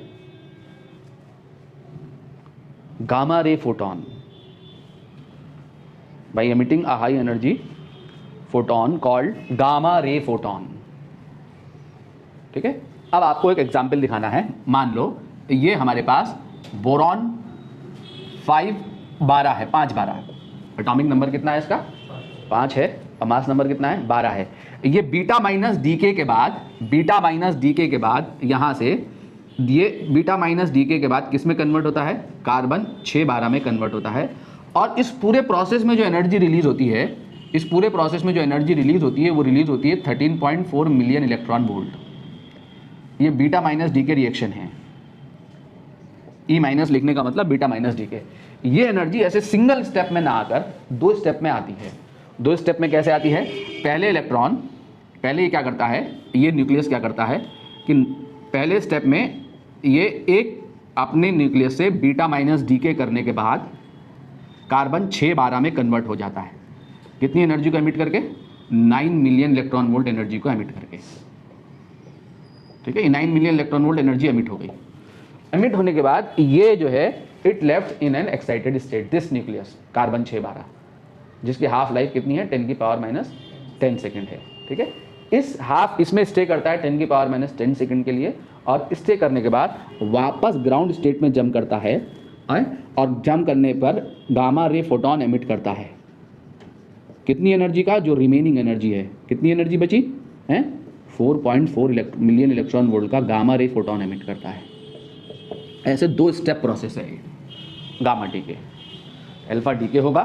gamma ray photon. By emitting a high energy photon called gamma ray photon. ठीक है। अब आपको एक example दिखाना है। मान लो ये हमारे पास बोरॉन 512 है, 512। एटॉमिक नंबर कितना है इसका, 5 है, और मास नंबर कितना है, 12 है। ये बीटा माइनस डीके के बाद, बीटा माइनस डीके के बाद यहाँ से ये बीटा माइनस डीके के बाद किस में कन्वर्ट होता है, कार्बन 612 में कन्वर्ट होता है। और इस पूरे प्रोसेस में जो एनर्जी रिलीज होती है, इस पूरे प्रोसेस में जो एनर्जी रिलीज होती है वो रिलीज होती है 13.4 मिलियन इलेक्ट्रॉन वोल्ट। ये बीटा माइनस डीके रिएक्शन है। ई माइनस लिखने का मतलब बीटा माइनस डीके। ये एनर्जी ऐसे सिंगल स्टेप में ना आकर 2 स्टेप में आती है। 2 स्टेप में कैसे आती है, पहले इलेक्ट्रॉन, पहले ये क्या करता है, ये न्यूक्लियस क्या करता है कि पहले स्टेप में ये एक अपने न्यूक्लियस से बीटा माइनस डीके करने के बाद कार्बन 612 में कन्वर्ट हो जाता है। कितनी एनर्जी को एमिट करके, 9 मिलियन इलेक्ट्रॉन वोल्ट एनर्जी को एमिट करके, ठीक है। 9 million electron volt energy emit हो गई। एमिट होने के बाद ये जो है it left in an excited state, this nucleus carbon 612, जिसकी हाफ लाइफ कितनी है, 10 की पावर माइनस 10 सेकेंड है, ठीक है। इस हाफ इसमें स्टे करता है 10 की पावर माइनस 10 सेकेंड के लिए, और स्टे करने के बाद वापस ग्राउंड स्टेट में जंप करता है, और जंप करने पर गामा रे फोटोन एमिट करता है। कितनी एनर्जी का, जो रिमेनिंग एनर्जी है, कितनी एनर्जी बची है, 4.4 मिलियन इलेक्ट्रॉन वोल्ट का गामा रे फोटोन एमिट करता है। ऐसे 2 स्टेप प्रोसेस है गामा डीके। अल्फा डीके होगा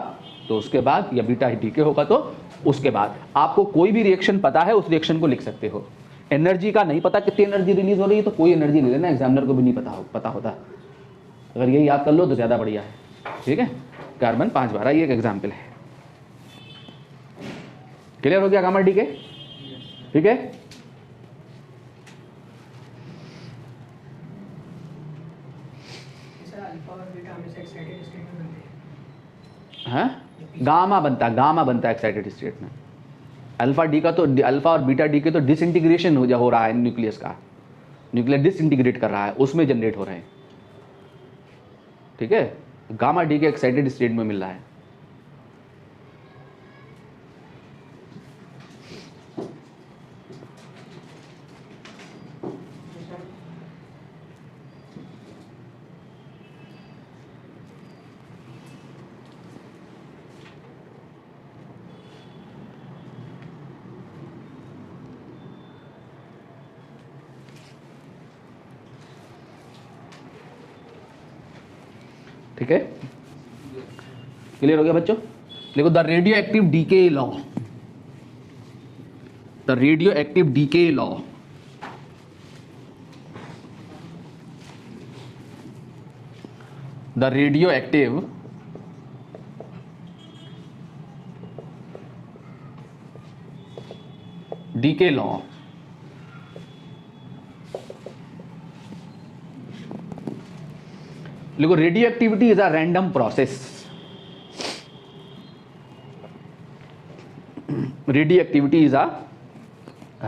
तो उसके बाद, या बीटा डीके होगा तो उसके बाद। आपको कोई भी रिएक्शन पता है, उस रिएक्शन को लिख सकते हो। एनर्जी का नहीं पता कितनी एनर्जी रिलीज हो रही है तो कोई एनर्जी नहीं लेना, एग्जामिनर को भी नहीं पता होता। अगर ये याद कर लो तो ज़्यादा बढ़िया है, ठीक है। कार्बन 512 ये एक एग्जाम्पल है। क्लियर हो गया गामा डीके, ठीक है। हाँ, गामा बनता है एक्साइटेड स्टेट में। अल्फा डी का तो, अल्फा और बीटा डी के तो डिसइंटीग्रेशन हो रहा है न्यूक्लियस का, न्यूक्लियस डिसइंटीग्रेट कर रहा है, उसमें जनरेट हो रहे हैं, ठीक है। गामा डी के एक्साइटेड स्टेट में मिल रहा है। ठीक है, क्लियर हो गया बच्चों। देखो, the radioactive decay law, the radioactive decay law, the radioactive decay law देखो radioactivity is a random process. Radioactivity is a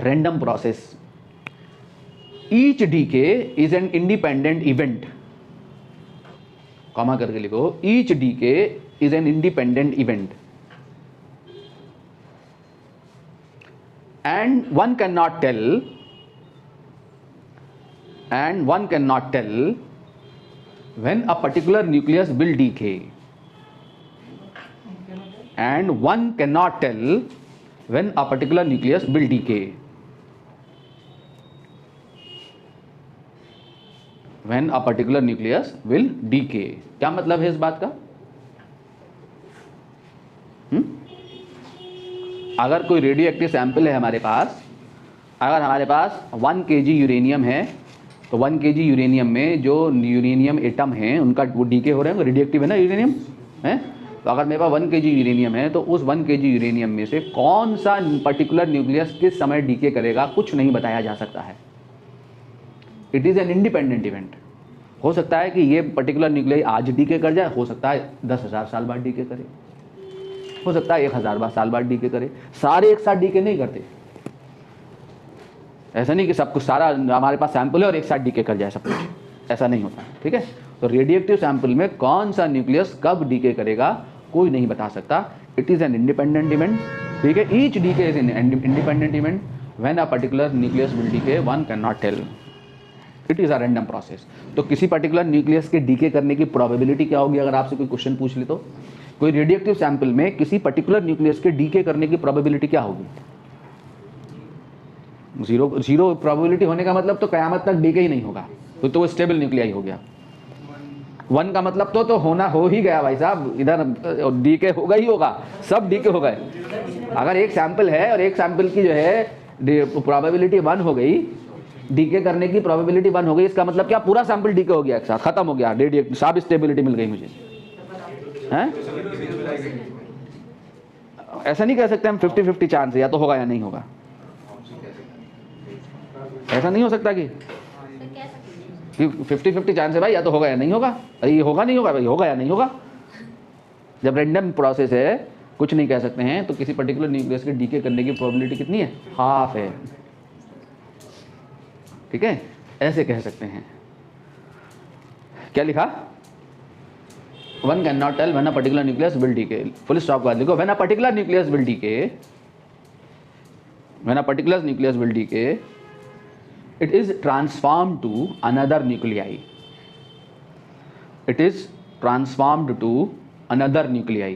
random process. Each decay is an independent event, comma करके लिखो, each decay is an independent event and one can not tell when a particular nucleus will decay, and one cannot tell when a particular nucleus will decay. When a particular nucleus will decay, क्या मतलब है इस बात का? अगर कोई radio active sample है हमारे पास, अगर हमारे पास 1 kg यूरेनियम है, तो 1 kg यूरेनियम में जो यूरेनियम एटम हैं उनका वो डीके हो रहे हैं, रेडियो एक्टिव है ना यूरेनियम है। तो अगर मेरे पास 1 kg यूरेनियम है तो उस 1 kg यूरेनियम में से कौन सा पर्टिकुलर न्यूक्लियस किस समय डीके करेगा कुछ नहीं बताया जा सकता है। It is an independent event. हो सकता है कि ये पर्टिकुलर न्यूक्लियस आज डीके कर जाए, हो सकता है 10,000 साल बाद डीके करे, हो सकता है 1,000 साल बाद डीके करे, सारे एक साथ डीके नहीं करते। ऐसा नहीं कि सब कुछ सारा हमारे पास सैंपल है और एक साथ डीके कर जाए सब कुछ, ऐसा नहीं होता, ठीक है। तो रेडियोएक्टिव सैंपल में कौन सा न्यूक्लियस कब डीके करेगा कोई नहीं बता सकता। It is an independent event, ठीक है। Each decay is an independent event, when a particular nucleus will decay one can not tell. It is a random process. तो किसी पर्टिकुलर न्यूक्लियस के डीके करने की प्रोबेबिलिटी क्या होगी? अगर आपसे कोई क्वेश्चन पूछ ले तो कोई रेडियोएक्टिव सैंपल में किसी पर्टिकुलर न्यूक्लियस के डीके करने की प्रोबेबिलिटी क्या होगी? जीरो प्रोबेबिलिटी होने का मतलब तो कयामत तक डीके ही नहीं होगा, तो वो स्टेबल न्यूक्लियाई हो गया। 1 का मतलब तो होना हो ही गया भाई साहब, इधर डीके होगा ही होगा, सब डीके हो गए। अगर एक सैंपल है और एक सैंपल की जो है प्रोबेबिलिटी 1 हो गई, डीके करने की प्रोबेबिलिटी 1 हो गई, इसका मतलब क्या पूरा सैंपल डीके हो गया, एक साथ खत्म हो गया, रेडियो सब स्टेबिलिटी मिल गई मुझे, हैं? ऐसा नहीं कह सकते हम 50-50 चांस है, या तो होगा या नहीं होगा। ऐसा नहीं हो सकता कि 50-50 चांस है भाई, या तो होगा या नहीं होगा। अरे ये होगा नहीं होगा भाई, होगा या नहीं होगा। जब रैंडम प्रोसेस है कुछ नहीं कह सकते हैं, तो किसी पर्टिकुलर न्यूक्लियस के डीके करने की प्रोबेबिलिटी कितनी है? हाफ है, ठीक है, ऐसे कह सकते हैं। क्या लिखा? One can not tell when a particular nucleus will decay, full stop का लिखो। When a particular nucleus will decay, when a particular nucleus will decay, it is transformed to another nuclei. It is transformed to another nuclei,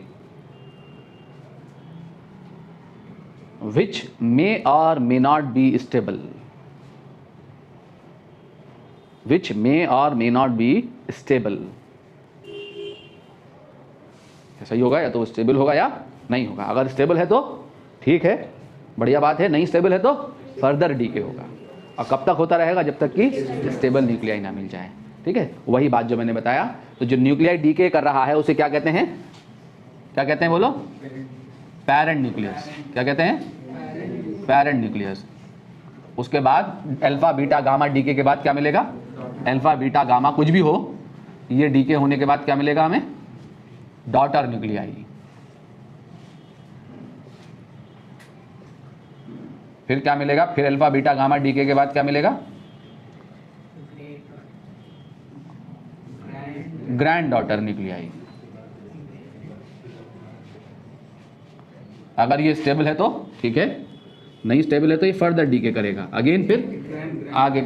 which may or may not be stable. Which may or may not be stable. सही होगा, या तो stable होगा या नहीं होगा। अगर stable है तो ठीक है, बढ़िया बात है, नहीं स्टेबल है तो फर्दर डीके होगा। और कब तक होता रहेगा? जब तक कि स्टेबल न्यूक्लियाई ना मिल जाए, ठीक है। वही बात जो मैंने बताया। तो जो न्यूक्लियाई डीके कर रहा है उसे क्या कहते हैं? क्या कहते हैं बोलो? Parent nucleus. क्या कहते हैं? Parent nucleus. उसके बाद अल्फा बीटा गामा डीके के बाद क्या मिलेगा? अल्फा बीटा गामा कुछ भी हो, ये डीके होने के बाद क्या मिलेगा हमें? Daughter nuclei. फिर क्या मिलेगा? फिर अल्फा बीटा गामा डीके के बाद क्या मिलेगा? Grand daughter nuclei. अगर ये स्टेबल है तो ठीक है, नहीं स्टेबल है तो ये फर्दर डीके करेगा अगेन, फिर आगे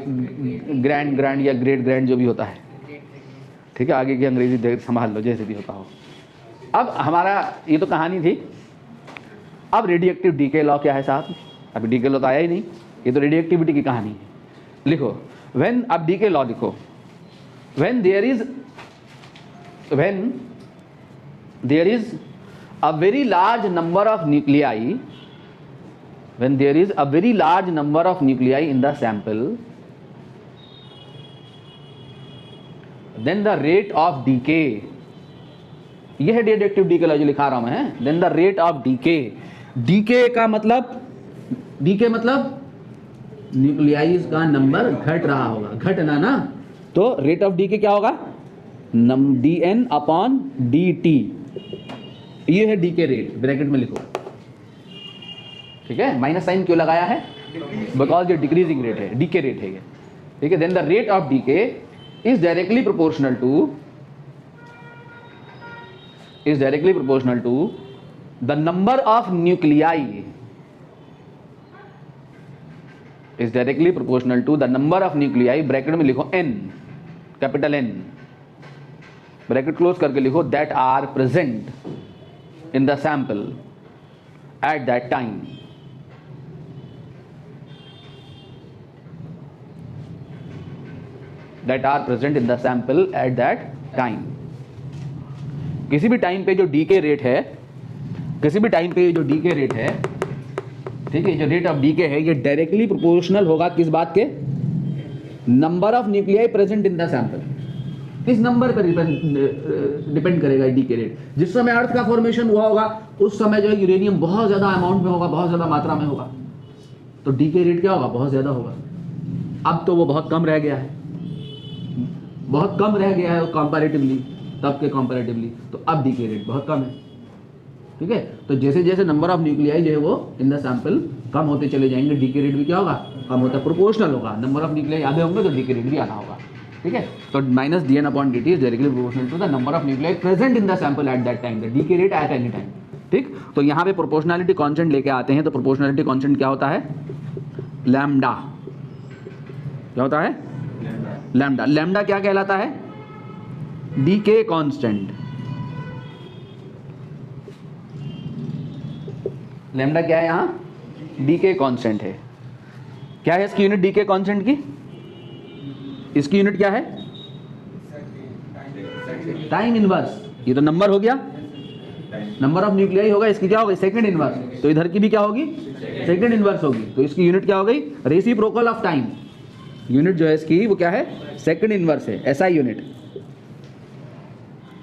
ग्रैंड या ग्रेट ग्रैंड जो भी होता है, ठीक है। आगे की अंग्रेजी संभाल लो जैसे भी होता हो। अब हमारा ये तो कहानी थी। अब रेडियोएक्टिव डीके लॉ क्या है साहब? अभी डीके लॉ तो आया ही नहीं, ये तो रेडियोएक्टिविटी की कहानी है। लिखो व्हेन, अब डीके लॉ लिखो। When there is a very large number of nuclei, when there is a very large number of nuclei in the sample, then the rate of decay, यह है रेडियोएक्टिव डीके लॉ जो लिखा रहा हूं मैं, then the rate of decay, decay का मतलब, DK मतलब न्यूक्लियाइज का नंबर घट रहा होगा, घटना ना, तो रेट ऑफ डीके क्या होगा? dn अपॉन dt, ये है डीके रेट, ब्रैकेट में लिखो, ठीक है। माइनस साइन क्यों लगाया है? बिकॉज ये डिक्रीजिंग रेट है, डीके रेट है ये, ठीक है। Then the rate of decay is directly proportional to the number of nuclei, is directly proportional to the number of nuclei, bracket में लिखो n, capital N, bracket close करके लिखो, that are present in the sample at that time. That are present in the sample at that time. किसी भी time पे जो DK rate है, किसी भी टाइम पे जो डीके रेट है, ठीक है, जो रेट ऑफ डीके है, ये डायरेक्टली प्रोपोर्शनल होगा किस बात के? Number of nuclei present in the sample. किस नंबर पर डिपेंड करेगा डीके रेट? जिस समय अर्थ का फॉर्मेशन हुआ होगा उस समय जो है यूरेनियम बहुत ज्यादा अमाउंट में होगा, बहुत ज्यादा मात्रा में होगा, तो डीके रेट क्या होगा? बहुत ज्यादा होगा। अब तो वो बहुत कम रह गया है, बहुत कम रह गया है कंपैरेटिवली, तब के कंपैरेटिवली, तो अब डीके रेट बहुत कम है, ठीक है। तो जैसे जैसे नंबर ऑफ न्यूक्लियाई जो है वो इन द सैंपल कम होते चले जाएंगे, डीके रेट भी क्या होगा? कम होता है, प्रोपोर्शनल होगा। नंबर ऑफ न्यूक्लियाई आधे होंगे तो डीके रेट भी आना होगा, ठीक है। तो minus dn upon dt is directly proportional to the number of nuclei present in the sample at that time, the decay rate at any time, ठीक। तो यहाँ पे प्रोपोर्शनलिटी कांस्टेंट लेके आते हैं, तो प्रोपोर्शनलिटी कांस्टेंट क्या होता है? लैम्डा। क्या होता है? लैम्डा। लैम्डा क्या कहलाता है? Decay constant. लैम्डा क्या है यहाँ? डीके कांस्टेंट है। क्या है इसकी यूनिट डीके कांस्टेंट की? इसकी यूनिट क्या है? Time inverse. ये तो नंबर हो गया, नंबर ऑफ न्यूक्लियाई होगा, इसकी क्या होगी? Second inverse. तो इधर की भी क्या होगी? सेकंड इनवर्स होगी। तो इसकी यूनिट क्या हो गई? Reciprocal of time. यूनिट जो है इसकी वो क्या है? सेकंड इनवर्स है, एसआई यूनिट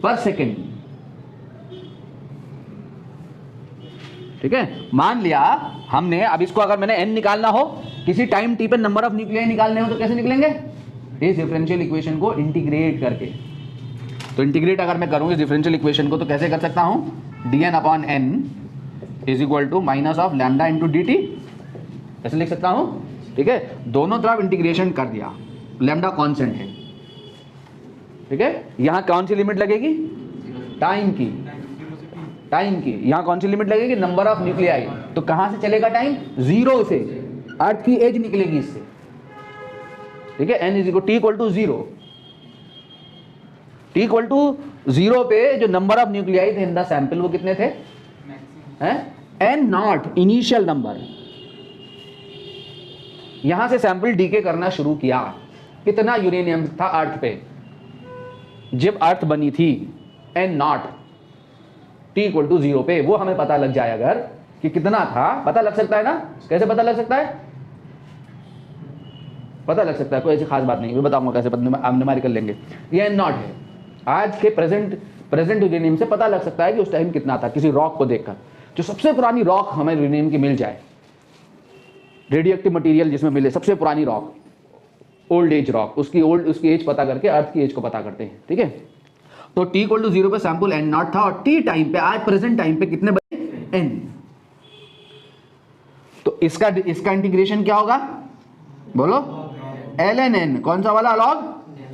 पर सेकंड, ठीक है। मान लिया हमने, अब इसको अगर मैंने n निकालना हो, किसी टाइम t पे नंबर ऑफ न्यूक्लियाई निकालने हो, तो कैसे निकलेंगे? इस डिफरेंशियल इक्वेशन को इंटीग्रेट करके। तो इंटीग्रेट अगर मैं करूं इस डिफरेंशियल इक्वेशन को, तो कैसे कर सकता हूं? dn upon n is equal to minus of lambda into dt, ऐसे लिख सकता हूं, ठीक है। दोनों तरफ इंटीग्रेशन कर दिया, लैम्डा कांस्टेंट है, ठीक है। यहां कौन सी लिमिट लगेगी? टाइम की, टाइम की। यहां कौन सी लिमिट लगेगी? Number of nuclei. तो कहां से चलेगा टाइम? जीरो से, अर्थ की एज निकलेगी इससे, ठीक है। n is equal t equal to zero, t equal to zero पे जो नंबर ऑफ न्यूक्लियाई थे इन द सैंपल वो कितने थे? हैं? n not, initial number. यहां से सैंपल डीके करना शुरू किया। कितना यूरेनियम था अर्थ पे जब अर्थ बनी थी? n naught, t equal to zero पे। वो हमें पता लग जाए अगर कि कितना था, पता लग सकता है ना? कैसे पता लग सकता है? पता लग सकता है, कोई ऐसी खास बात नहीं, मैं बताऊंगा कैसे न्यूमेरिकल लेंगे। ये n नॉट है, आज के प्रेजेंट यूरेनियम से पता लग सकता है कि उस टाइम कितना था, किसी रॉक को देखकर। जो सबसे पुरानी रॉक हमें यूरेनियम की मिल जाए, रेडियोएक्टिव मटेरियल जिसमें मिले, सबसे पुरानी रॉक, ओल्ड एज रॉक, उसकी एज पता करके अर्थ की एज को पता करते हैं, ठीक है। तो t इक्वल टू जीरो पे सैंपल n नॉट था, और t टाइम पे, आज प्रेजेंट टाइम पे कितने बचे? n। तो इसका इंटीग्रेशन क्या होगा? बोलो, ln n। कौन सा वाला लॉग?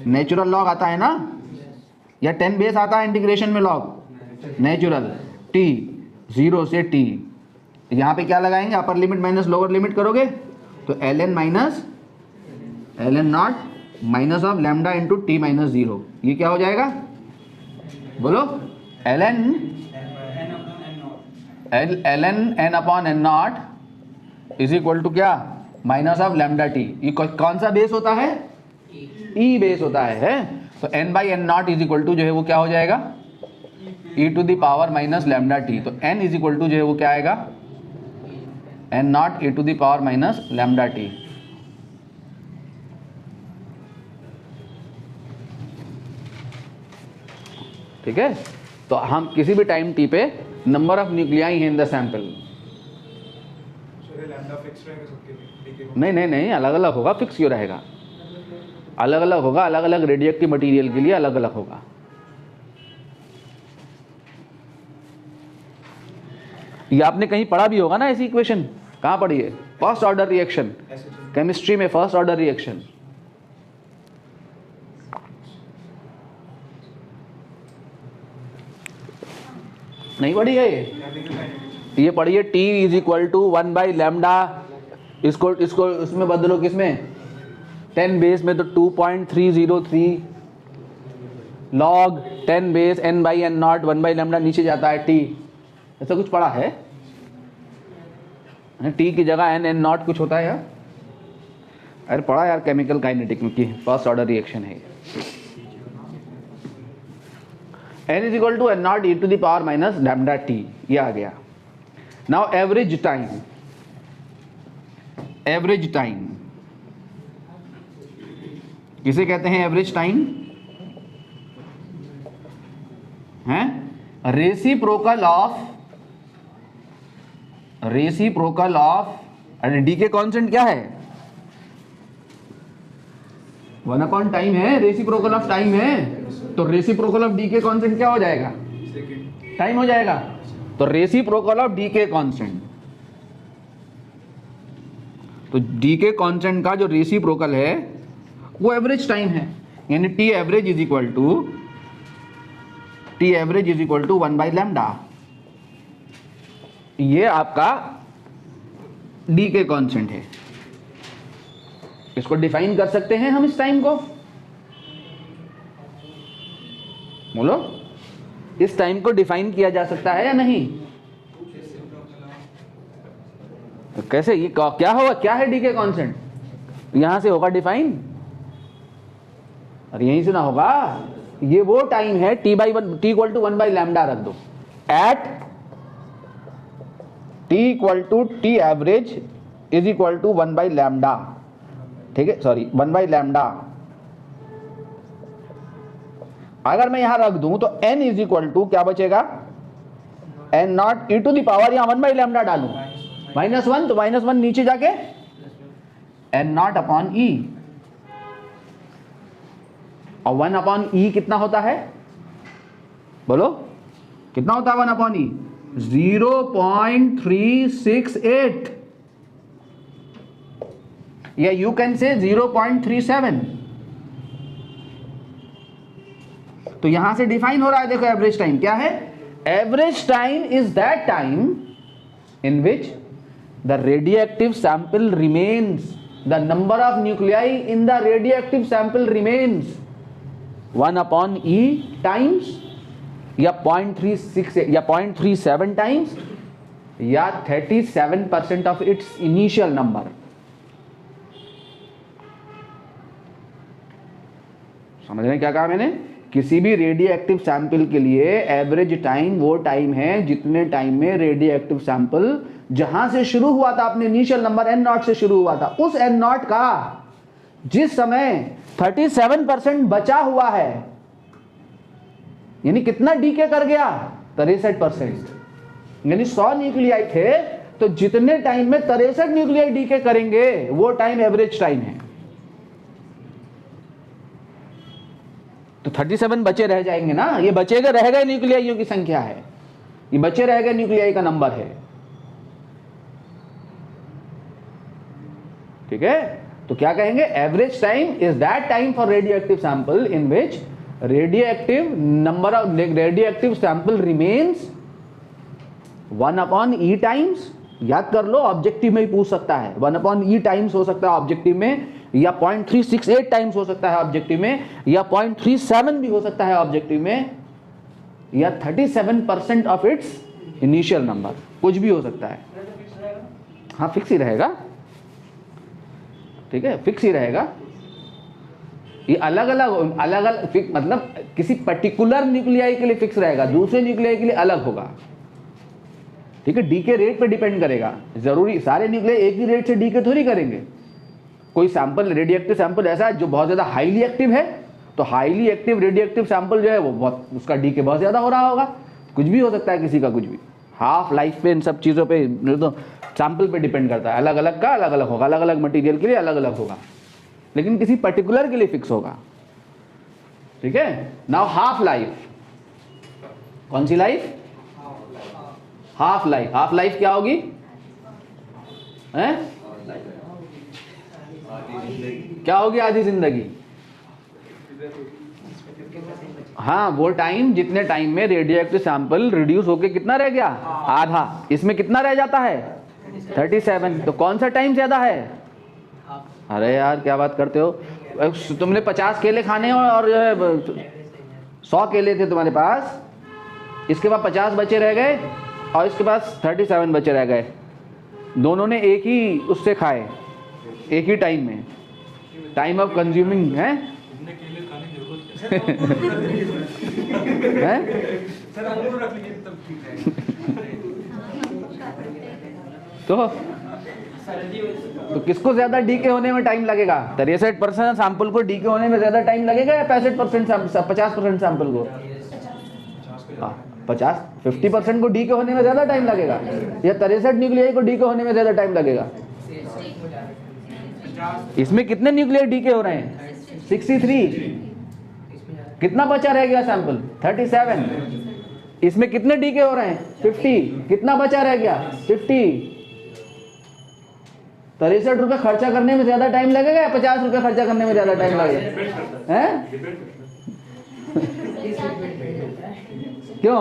नेचुरल लॉग आता है ना, या 10 बेस आता है इंटीग्रेशन में लॉग? नेचुरल। t जीरो से t, यहां पे क्या लगाएंगे? Upper limit minus lower limit करोगे तो ln minus ln not minus of lambda into T minus zero, ये क्या हो जाएगा? बोलो, ln n upon n not is equal to क्या? Minus of lambda T. ये कौन सा बेस होता है? ई बेस होता है। तो n by n naught is equal to जो है वो क्या हो जाएगा? e to the power minus lambda t. तो n इज इक्वल टू जो है वो क्या आएगा? n naught e to the power minus lambda t. ठीक है। तो हम किसी भी टाइम t पे नंबर ऑफ न्यूक्लियाई है इन द सैंपल, नहीं, अलग अलग होगा। फिक्स क्यों रहेगा? अलग अलग होगा, अलग अलग रेडियोएक्टिव मटेरियल के लिए अलग अलग होगा। ये आपने कहीं पढ़ा भी होगा ना ऐसी इक्वेशन, कहाँ पढ़ी है? फर्स्ट ऑर्डर रिएक्शन, केमिस्ट्री में फर्स्ट ऑर्डर रिएक्शन। नहीं पढ़ी है ये पढ़िए। T इज इक्वल टू 1/λ, इसको उसमें बदलो, किसमें? 10 बेस में, तो 2.303 log 10 बेस n/n0 1/λ नीचे जाता है T। ऐसा कुछ पढ़ा है? T की जगह n/n0 कुछ होता है यार? अरे पढ़ा यार केमिकल काइनेटिक में कि फर्स्ट ऑर्डर रिएक्शन है। n is equal to n0 e to the power minus lambda t, ये आ गया। Now average time, average time किसे कहते हैं? एवरेज टाइम है रेसिप्रोकल ऑफ, अरे डी के कांस्टेंट क्या है? 1/टाइम है, रेसिप्रोकल ऑफ टाइम है, तो reciprocal of decay constant क्या हो जाएगा? टाइम हो जाएगा। तो reciprocal of decay constant, तो डी के कांस्टेंट का जो रेसिप्रोकल है वो एवरेज टाइम है, यानी T average is equal to 1/λ। ये आपका डी के कांस्टेंट है। इसको डिफाइन कर सकते हैं हम इस टाइम को, बोलो, इस टाइम को डिफाइन किया जा सकता है या नहीं? तो कैसे, ये क्या होगा? क्या है डी के कांस्टेंट? यहां से होगा डिफाइन, और यहीं से ना होगा। ये वो टाइम है t इक्वल टू 1/λ रख दो, at t equal to t average is equal to 1/λ, ठीक है, सॉरी 1/λ। अगर मैं यहां रख दूं तो n इज इक्वल टू क्या बचेगा? n0 e to the power, यहां 1/λ डालूं, -1, तो -1 नीचे जाके n0 अपॉन e, और 1 अपॉन e कितना होता है? बोलो कितना होता है 1 अपॉन e? 0.368, या यू कैन से 0.37। तो यहां से डिफाइन हो रहा है, देखो एवरेज टाइम क्या है? Average time is that time in which the radioactive sample remains, the number of nuclei in the radioactive sample remains 1 upon e times, या 0.36 या 0.37 टाइम्स, या 37% ऑफ इट्स इनिशियल नंबर। समझ रहे हैं क्या कहा मैंने? किसी भी रेडियो एक्टिव सैंपल के लिए एवरेज टाइम वो टाइम है जितने टाइम में रेडियो एक्टिव सैंपल जहां से शुरू हुआ था, अपने इनिशियल नंबर n0 से शुरू हुआ था, उस n0 का जिस समय 37% बचा हुआ है, यानी कितना डीके कर गया? 63%। यानी 100 न्यूक्लियाई थे, तो जितने टाइम में 63 न्यूक्लियाई डीके करेंगे वो टाइम एवरेज टाइम है। तो 37 बचे रह जाएंगे ना, ये बचेगा रह गए न्यूक्लियाइयों की संख्या है, ये बचे रह गए न्यूक्लियाई का नंबर है, ठीक है? तो क्या कहेंगे? Average time is that time for radioactive sample in which radioactive number of radioactive sample remains 1 upon e times. याद कर लो, ऑब्जेक्टिव में ही पूछ सकता है, 1 अपॉन e टाइम्स हो सकता है ऑब्जेक्टिव में, या 0.368 टाइम्स हो सकता है ऑब्जेक्टिव में, या 0.37 भी हो सकता है ऑब्जेक्टिव में, या 37% ऑफ इट्स इनिशियल नंबर, कुछ भी हो सकता है। हाँ फिक्स ही रहेगा, ठीक है, फिक्स ही रहेगा। ये अलग अलग मतलब किसी पर्टिकुलर न्यूक्लियाई के लिए फिक्स रहेगा, दूसरे न्यूक्लियाई के लिए अलग होगा, ठीक है? डी के रेट पे डिपेंड करेगा। जरूरी सारे न्यूक्लियाई एक ही रेट से डी के थोड़ी करेंगे। कोई सैंपल, रेडियोएक्टिव सैंपल ऐसा है जो बहुत ज्यादा हाईली एक्टिव है, तो हाईली एक्टिव रेडियोएक्टिव सैंपल जो है वो बहुत, उसका डी के बहुत ज्यादा हो रहा होगा। कुछ भी हो सकता है, किसी का कुछ भी। हाफ लाइफ पे, इन सब चीजों पे, तो सैंपल पे डिपेंड करता है। अलग अलग का अलग अलग होगा, अलग अलग मटेरियल के लिए अलग अलग होगा, लेकिन किसी पर्टिकुलर के लिए फिक्स होगा, ठीक है? नाउ हाफ लाइफ, कौन सी लाइफ? हाफ लाइफ क्या होगी हैं? क्या होगी आधी जिंदगी? हाँ, वो टाइम जितने टाइम में रेडियो एक्टिव सैंपल रिड्यूस होके कितना रह गया? आधा। इसमें कितना रह जाता है? 37। तो कौन सा टाइम ज्यादा है? अरे यार क्या बात करते हो, तुमने 50 केले खाने और 100 केले थे तुम्हारे पास, इसके बाद 50 बचे रह गए और इसके पास 37 बचे रह गए। दोनों ने एक ही उससे खाए, एक ही टाइम में, टाइम ऑफ कंज्यूमिंग है तो किसको ज्यादा डीके होने में टाइम लगेगा? 63% सैंपल को डीके होने में ज्यादा टाइम लगेगा या 50% सैंपल को? 50% को डीके होने में ज्यादा टाइम लगेगा या 63 न्यूक्लियाई को डीके होने में ज्यादा टाइम लगेगा? इसमें कितने न्यूक्लियर डीके हो रहे हैं? 63। कितना बचा रह गया सैंपल? 37। इसमें कितने डीके हो रहे हैं? 50। कितना बचा रह गया? 50। 63 रुपए खर्चा करने में ज्यादा टाइम लगेगा या 50 रुपए खर्चा करने में ज्यादा टाइम लगेगा? हैं? क्यों?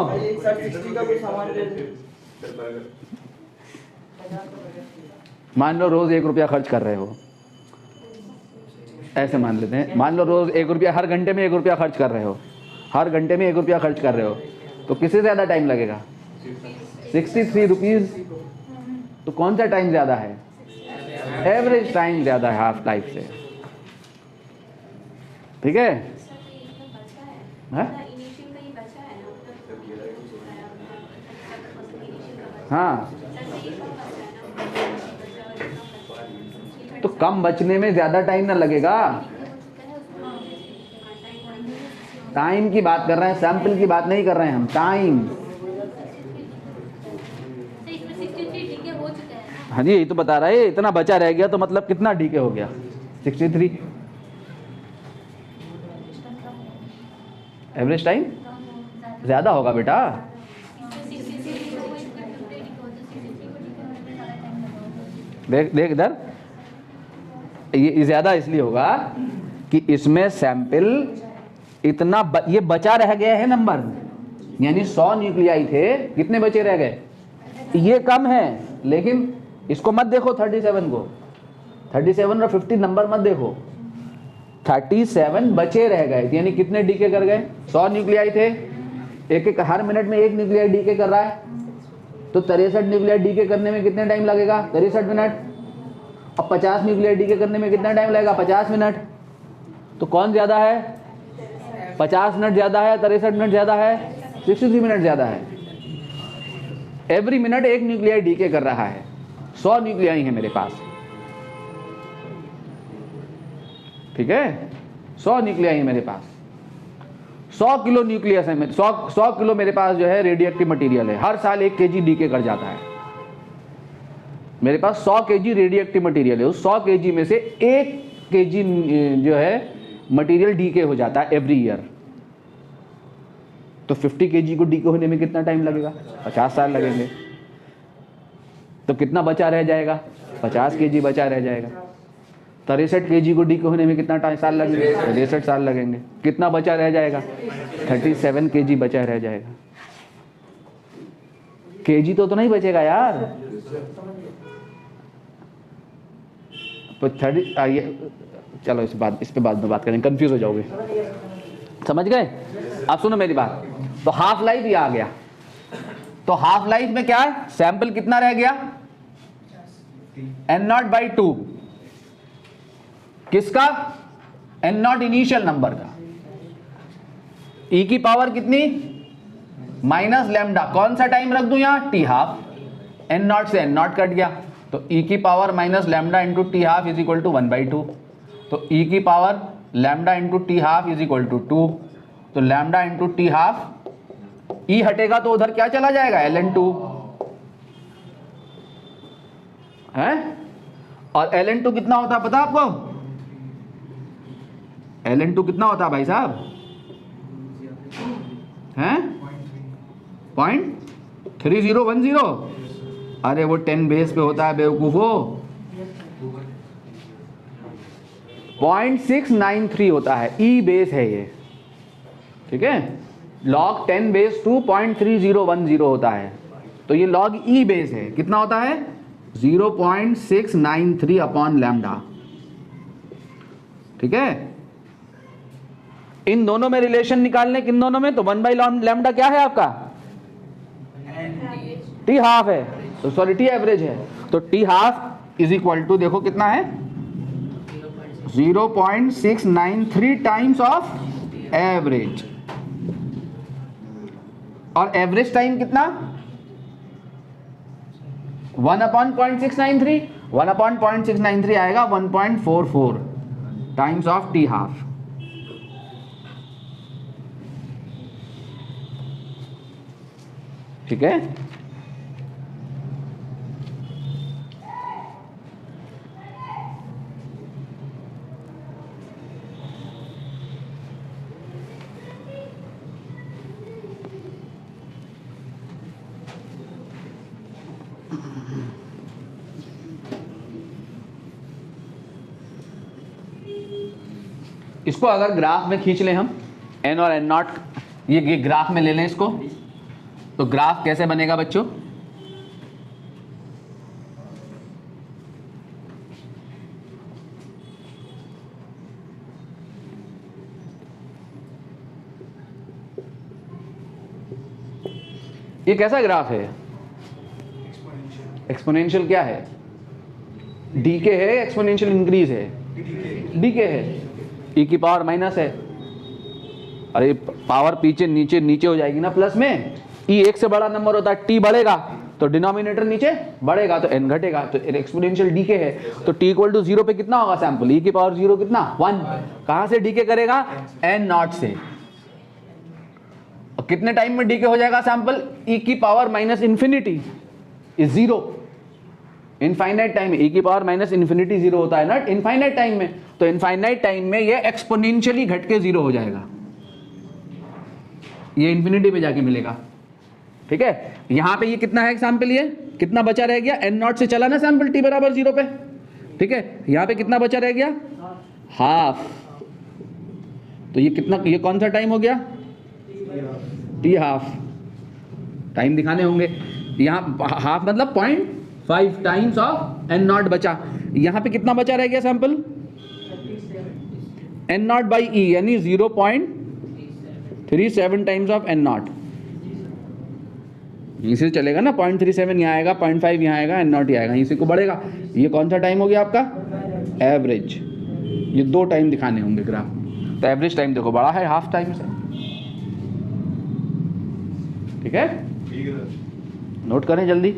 मान लो रोज 1 रुपया खर्च कर रहे हो, ऐसे मान लेते हैं, मान लो रोज 1 रुपया, हर घंटे में 1 रुपया खर्च कर रहे हो, हर घंटे में 1 रुपया खर्च कर रहे हो, तो किससे ज्यादा टाइम लगेगा? 63 रुपीज। तो कौन सा टाइम ज्यादा है? एवरेज टाइम ज्यादा है हाफ लाइफ से। ठीक है? हाँ, तो कम बचने में ज्यादा टाइम ना लगेगा। टाइम की बात कर रहे हैं, सैंपल की बात नहीं कर रहे हैं हम। टाइम। हाँ जी, यही तो बता रहा है, इतना बचा रह गया तो मतलब कितना डीके हो गया? 63। एवरेज टाइम ज्यादा होगा बेटा। देख देख इधर, ये ज्यादा इसलिए होगा कि इसमें सैंपल इतना ये बचा रह गया है नंबर, यानी 100 न्यूक्लियाई थे, कितने बचे रह गए? ये कम है, लेकिन इसको मत देखो 37 को, 37 और 50 नंबर मत देखो, 37 बचे रह गए, यानी कितने डीके कर गए? 100 न्यूक्लियाई थे, एक हर मिनट में 1 न्यूक्लियाई डीके कर रहा है, तो 63 न्यूक्लियाई डीके करने में कितने टाइम लगेगा? 63 मिनट। अब 50 न्यूक्लियर डीके करने में कितना टाइम लगेगा? 50 मिनट। तो कौन ज्यादा है? 50 मिनट ज्यादा है, 63 मिनट ज्यादा है, 63 मिनट ज्यादा है। एवरी मिनट 1 न्यूक्लियर डीके कर रहा है। 100 न्यूक्लियाई है मेरे पास, ठीक है? 100 न्यूक्लियाई है मेरे पास, 100 किलो न्यूक्लियस है, 100 किलो मेरे पास जो है रेडियोएक्टिव मटेरियल है। हर साल 1 kg डीके कर जाता है। मेरे पास 100 kg रेडियोएक्टिव मटेरियल है, उस 100 kg में से 1 kg जो है मटेरियल डीके हो जाता है एवरी ईयर। तो 50 kg को डीके होने में कितना टाइम लगेगा? 50 साल लगेंगे। तो कितना बचा रह जाएगा? 50 kg बचा रह जाएगा। 63 kg को डीके होने में कितना साल लगेंगे? 63 साल लगेंगे। कितना बचा रह जाएगा? 37 kg बचा रह जाएगा। kg तो नहीं बचेगा यार। तो 30 आइए, चलो इस पे बाद में बात करेंगे, कंफ्यूज हो जाओगे। समझ गए? अब सुनो मेरी बात। तो हाफ लाइफ ये आ गया। तो हाफ लाइफ में क्या है? सैंपल कितना रह गया? n0/2। किसका? n0 इनिशियल नंबर का। e की पावर कितनी? Minus lambda. कौन सा टाइम रख दूं यहां? t half. n0 से n0 कट गया, तो e की power minus lambda into t half is equal to 1/2। तो e की power lambda into t half is equal to 2। तो lambda into t half, e हटेगा तो उधर क्या चला जाएगा? ln2 है। और ln2 कितना होता है पता आपको? ln2 कितना होता है भाई साहब? हैं? 3010, अरे वो 10 बेस पे होता है बेवकूफो, 0.693 होता है, ई बेस है ये, ठीक है। log 10 बेस टू 0.3010 होता है, तो ये log ई बेस है, कितना होता है 0.693 अपॉन लैम्डा, ठीक है। इन दोनों में रिलेशन निकालने, किन दोनों में, तो 1/λ क्या है आपका, टी हाफ है, तो सॉरी टी एवरेज है, तो t half is equal to, देखो कितना है 0.693 टाइम्स ऑफ एवरेज, और एवरेज टाइम कितना 1/0.693, 1/0.693 आएगा 1.44 टाइम्स ऑफ टी हाफ, ठीक है। इसको अगर ग्राफ में खींच लें हम, एन और एन नॉट, ये ग्राफ में ले लें इसको, तो ग्राफ कैसे बनेगा बच्चों, ये कैसा ग्राफ है, एक्सपोनेंशियल क्या है, डीके है, एक्सपोनेंशियल इंक्रीज है, डीके है, ई की पावर माइनस है, अरे पावर पीछे नीचे नीचे हो जाएगी ना प्लस में, ई एक से बड़ा नंबर होता है, टी बढ़ेगा तो डिनोमिनेटर नीचे बढ़ेगा तो एन घटेगा, तो एक्सपोनेंशियल डीके है, तो टी इक्वल टू 0 पे कितना होगा सैंपल, ई की पावर 0 कितना 1, कहां से डीके करेगा, एन नॉट से, और कितने टाइम में डीके हो जाएगा सैंपल, ई की power minus infinity is 0, infinite time में ई की पावर माइनस इंफिनिटी 0 होता है ना इनफाइनाइट टाइम में, तो इनफाइनाइट टाइम में ये एक्सपोनेंशियली घट के 0 हो जाएगा, ये इंफिनिटी पे जाके मिलेगा, ठीक है। यहां पे ये कितना है एग्जाम्पल, ये कितना बचा रह गया, एन नॉट से चला ना सैंपल टी बराबर 0 पे, ठीक है। यहां पे कितना बचा रह गया, हाफ, तो ये कितना, ये कौन सा टाइम हो गया, टी हाफ, टाइम दिखाने होंगे, यहां हाफ मतलब 0.5 टाइम्स ऑफ एन नॉट बचा, यहां पे कितना बचा रह गया sample, N not by E यानी 0.37 टाइम्स ऑफ एन नॉट, इसी से चलेगा ना, 0.37 यहाँ आएगा, 0.5 यहाँ आएगा, एन नॉट ही आएगा, इसी को बढ़ेगा, ये कौन सा टाइम हो गया आपका, एवरेज, ये 2 टाइम दिखाने होंगे ग्राफ, तो एवरेज टाइम देखो बड़ा है हाफ टाइम से, ठीक है, नोट करें जल्दी।